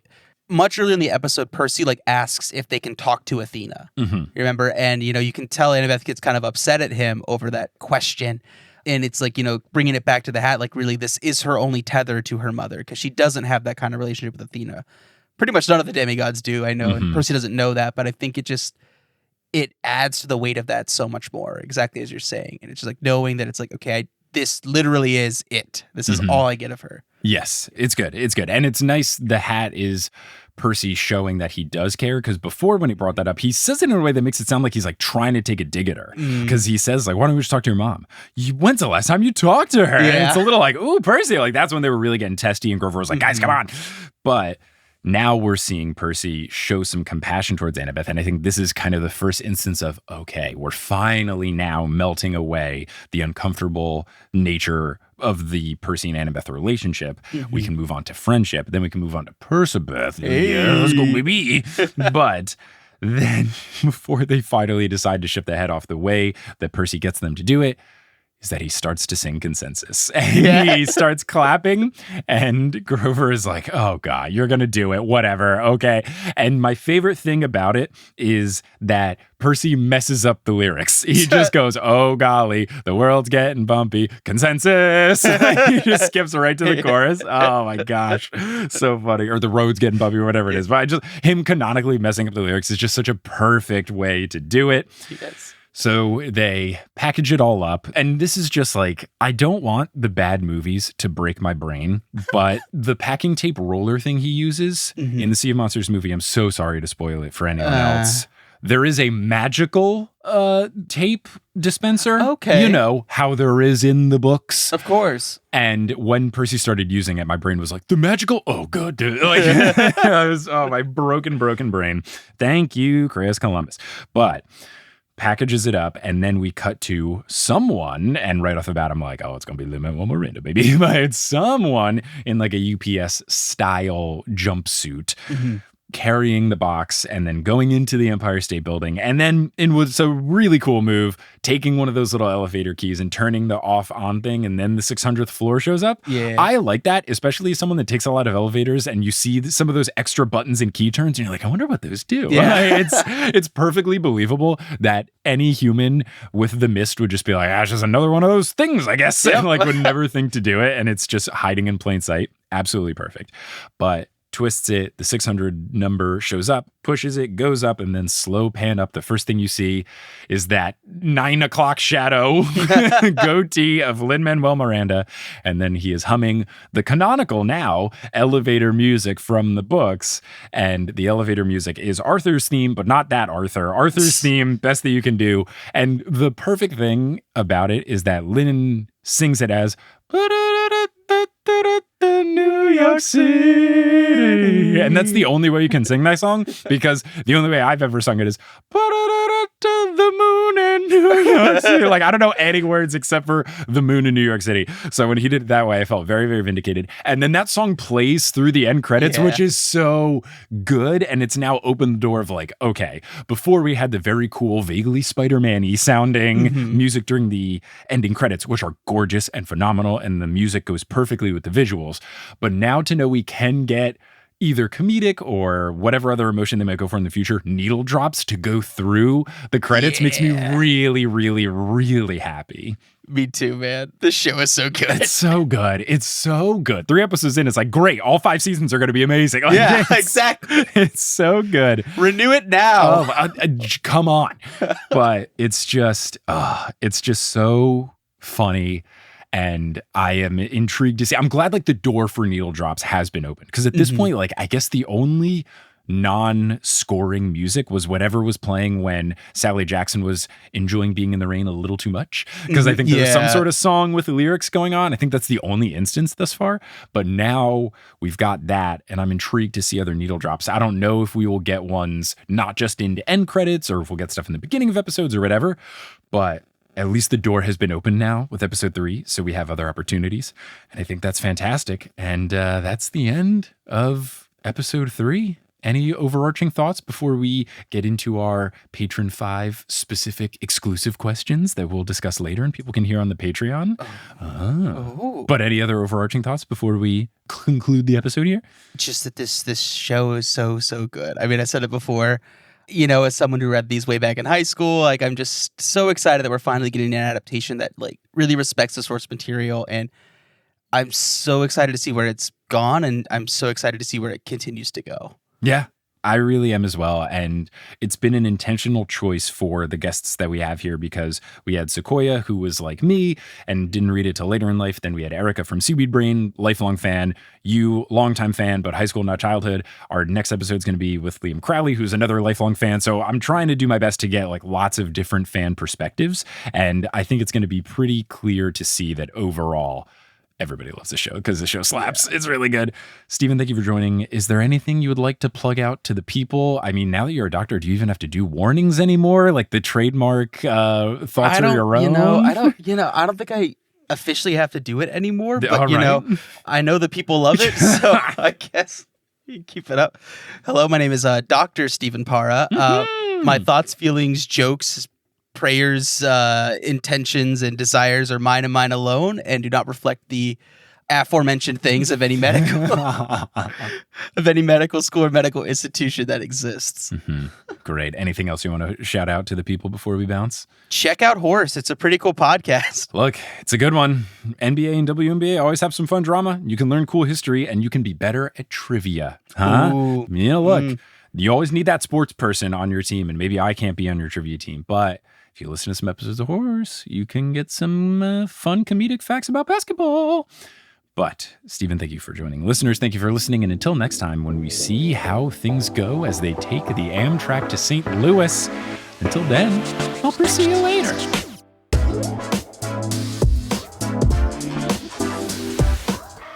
much earlier in the episode, Percy like asks if they can talk to Athena. You remember? And, you know, you can tell Annabeth gets kind of upset at him over that question. And it's like, you know, bringing it back to the hat, like really this is her only tether to her mother because she doesn't have that kind of relationship with Athena. Pretty much none of the demigods do, I know, and Percy doesn't know that, but I think it adds to the weight of that so much more, exactly as you're saying. And it's just like knowing that it's like, okay, this literally is it. This is all I get of her. Yes, it's good. It's good. And it's nice. The hat is Percy showing that he does care, because before when he brought that up, he says it in a way that makes it sound like he's like trying to take a dig at her, because he says like, why don't we just talk to your mom? When's the last time you talked to her? And it's a little like, ooh, Percy, like that's when they were really getting testy, and Grover was like, guys, come on. But now we're seeing Percy show some compassion towards Annabeth, and I think this is kind of the first instance of, okay, we're finally now melting away the uncomfortable nature of the Percy and Annabeth relationship. We can move on to friendship, then we can move on to Percibeth. Hey. Yeah, let's go, baby. But then before they finally decide to ship the head off, the way that Percy gets them to do it is that he starts to sing Consensus. And he starts clapping, and Grover is like, oh God, you're going to do it. Whatever. Okay. And my favorite thing about it is that Percy messes up the lyrics. He just goes, oh golly, the world's getting bumpy. Consensus. He just skips right to the chorus. Oh my gosh. So funny. Or the road's getting bumpy or whatever it is. But him canonically messing up the lyrics is just such a perfect way to do it. Yes. So they package it all up. And this is just like, I don't want the bad movies to break my brain, but the packing tape roller thing he uses in the Sea of Monsters movie, I'm so sorry to spoil it for anyone else. There is a magical tape dispenser. Okay. You know, how there is in the books. Of course. And when Percy started using it, my brain was like, the magical? Oh, good, dude. Like, my broken brain. Thank you, Chris Columbus. But packages it up, and then we cut to someone, and right off the bat I'm like, oh, it's gonna be Lin-Manuel Miranda, baby. But it's someone in like a UPS style jumpsuit carrying the box and then going into the Empire State Building, and then in what's a really cool move, taking one of those little elevator keys and turning the off on thing, and then the 600th floor shows up. I like that, especially as someone that takes a lot of elevators, and you see some of those extra buttons and key turns, and you're like, I wonder what those do. It's perfectly believable that any human with the mist would just be like, it's just another one of those things, I guess. And like would never think to do it, and it's just hiding in plain sight. Absolutely perfect. But twists it, the 600 number shows up, pushes it, goes up, and then slow pan up. The first thing you see is that 9 o'clock shadow goatee of Lin-Manuel Miranda, and then he is humming the canonical now elevator music from the books, and the elevator music is Arthur's theme, but not that Arthur. Arthur's theme, best that you can do. And the perfect thing about it is that Lin sings it as New York City. And that's the only way you can sing that song, because the only way I've ever sung it is the moon in New York City. Like, I don't know any words except for the moon in New York City. So when he did it that way, I felt very, very vindicated. And then that song plays through the end credits, which is so good. And it's now opened the door of like, okay, before we had the very cool, vaguely Spider-Man-y sounding music during the ending credits, which are gorgeous and phenomenal, and the music goes perfectly with the visuals. But now to know we can get either comedic or whatever other emotion they might go for in the future, needle drops to go through the credits makes me really, really, really happy. Me too, man. This show is so good. It's so good. It's so good. 3 episodes in, it's like, great. All 5 seasons are going to be amazing. Like, exactly. It's so good. Renew it now. Come on. But it's just so funny. And I am intrigued to see. I'm glad like the door for needle drops has been opened, because at this point, like, I guess the only non-scoring music was whatever was playing when Sally Jackson was enjoying being in the rain a little too much, because I think there was some sort of song with the lyrics going on. I think that's the only instance thus far, but now we've got that, and I'm intrigued to see other needle drops. I don't know if we will get ones not just into end credits, or if we'll get stuff in the beginning of episodes or whatever, but at least the door has been opened now with episode 3, so we have other opportunities, and I think that's fantastic. And that's the end of episode 3. Any overarching thoughts before we get into our Patron 5 specific exclusive questions that we'll discuss later and people can hear on the Patreon? But any other overarching thoughts before we conclude the episode here? Just that this show is so good. I mean, I said it before. You know, as someone who read these way back in high school, like, I'm just so excited that we're finally getting an adaptation that like really respects the source material, and I'm so excited to see where it's gone, and I'm so excited to see where it continues to go. Yeah. I really am as well. And it's been an intentional choice for the guests that we have here because we had Sequoia, who was like me and didn't read it till later in life. Then we had Erica from Seaweed Brain, lifelong fan. You, longtime fan, but high school, not childhood. Our next episode is going to be with Liam Crowley, who's another lifelong fan. So I'm trying to do my best to get like lots of different fan perspectives. And I think it's going to be pretty clear to see that overall, everybody loves the show because the show slaps. Yeah. It's really good. Stephen, thank you for joining. Is there anything you would like to plug out to the people? I mean, now that you're a doctor, do you even have to do warnings anymore? Like the trademark thoughts are your own? I don't think I officially have to do it anymore. But, I know that people love it. So I guess you keep it up. Hello, my name is Dr. Stephen Parra. My thoughts, feelings, jokes, prayers, intentions, and desires are mine and mine alone, and do not reflect the aforementioned things of any medical school or medical institution that exists. Mm-hmm. Great. Anything else you want to shout out to the people before we bounce? Check out Horse. It's a pretty cool podcast. Look, it's a good one. NBA and WNBA always have some fun drama. You can learn cool history, and you can be better at trivia. Huh? Ooh. Look, you always need that sports person on your team, and maybe I can't be on your trivia team, but if you listen to some episodes of Horse, you can get some fun comedic facts about basketball. But, Stephen, thank you for joining. Listeners, thank you for listening. And until next time, when we see how things go as they take the Amtrak to St. Louis, until then, I'll see you later.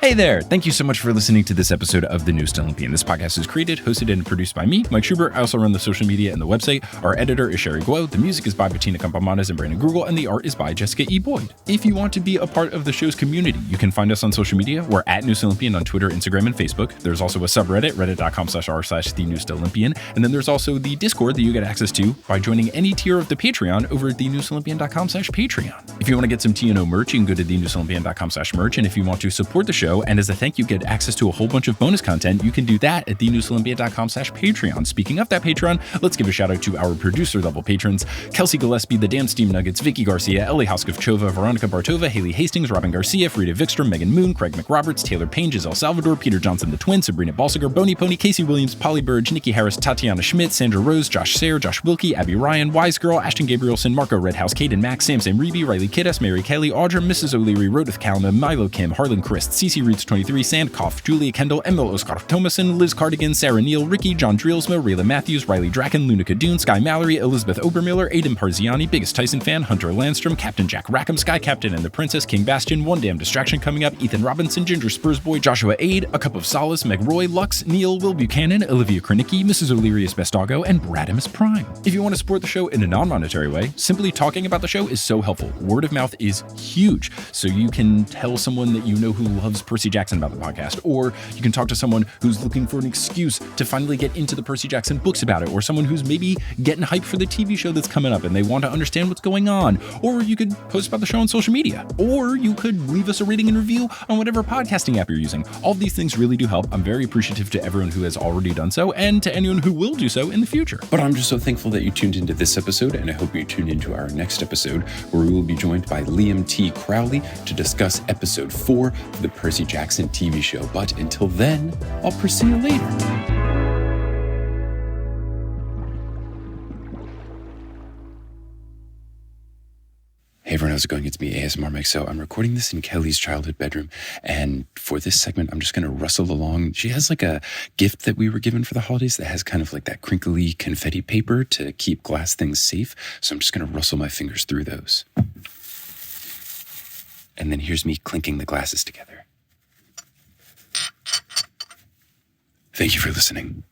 Hey there! Thank you so much for listening to this episode of The Newest Olympian. This podcast is created, hosted, and produced by me, Mike Schubert. I also run the social media and the website. Our editor is Sherry Guo. The music is by Bettina Campamanes and Brandon Grugel, and the art is by Jessica E. Boyd. If you want to be a part of the show's community, you can find us on social media. We're at Newest Olympian on Twitter, Instagram, and Facebook. There's also a subreddit, reddit.com/r/The Newest Olympian. And then there's also the Discord that you get access to by joining any tier of the Patreon over at thenewestolympian.com/Patreon. If you want to get some TNO merch, you can go to thenewestolympian.com/merch. And if you want to support the show, and as a thank you, get access to a whole bunch of bonus content, you can do that at thenewestolympian.com/Patreon. Speaking of that Patreon, let's give a shout out to our producer level patrons: Kelsey Gillespie, The Damn Steam Nuggets, Vicky Garcia, Ellie Hoskov-Chova, Veronica Bartova, Haley Hastings, Robin Garcia, Frida Vikstrom, Megan Moon, Craig McRoberts, Taylor Payne, Giselle Salvador, Peter Johnson the Twin, Sabrina Balsiger, Boney Pony, Casey Williams, Polly Burge, Nikki Harris, Tatiana Schmidt, Sandra Rose, Josh Sayre, Josh Wilkie, Abby Ryan, Wise Girl, Ashton Gabrielson, Marco Redhouse, Caden Max, Sam Reeby, Riley Kiddes, Mary Kelly, Audra, Mrs. O'Leary, Rodith Kalma, Milo Kim, Harlan Christ, CC Reeds 23, Sandkoff, Julia Kendall, Emil Oskar Thomason, Liz Cardigan, Sarah Neal, Ricky, John Drielsma, Rayla Matthews, Riley Draken, Lunica Dune, Sky Mallory, Elizabeth Obermiller, Aidan Parziani, Biggest Tyson Fan, Hunter Landstrom, Captain Jack Rackham, Sky Captain and the Princess, King Bastion, One Damn Distraction Coming Up, Ethan Robinson, Ginger Spurs Boy, Joshua Aid, A Cup of Solace, Meg Roy, Lux, Neil, Will Buchanan, Olivia Krenicki, Mrs. O'Leary's Best Doggo, and Bradimus Prime. If you want to support the show in a non-monetary way, simply talking about the show is so helpful. Word of mouth is huge, so you can tell someone that you know who loves Percy Jackson about the podcast, or you can talk to someone who's looking for an excuse to finally get into the Percy Jackson books about it, or someone who's maybe getting hyped for the TV show that's coming up and they want to understand what's going on. Or you could post about the show on social media, or you could leave us a rating and review on whatever podcasting app you're using. All of these things really do help. I'm very appreciative to everyone who has already done so and to anyone who will do so in the future. But I'm just so thankful that you tuned into this episode, and I hope you tune into our next episode, where we will be joined by Liam T. Crowley to discuss episode 4 of the Percy Jackson TV show. But until then, I'll see you later. Hey everyone, how's it going? It's me, ASMR Mike. So I'm recording this in Kelly's childhood bedroom, and for this segment, I'm just going to rustle along. She has like a gift that we were given for the holidays that has kind of like that crinkly confetti paper to keep glass things safe. So I'm just going to rustle my fingers through those. And then here's me clinking the glasses together. Thank you for listening.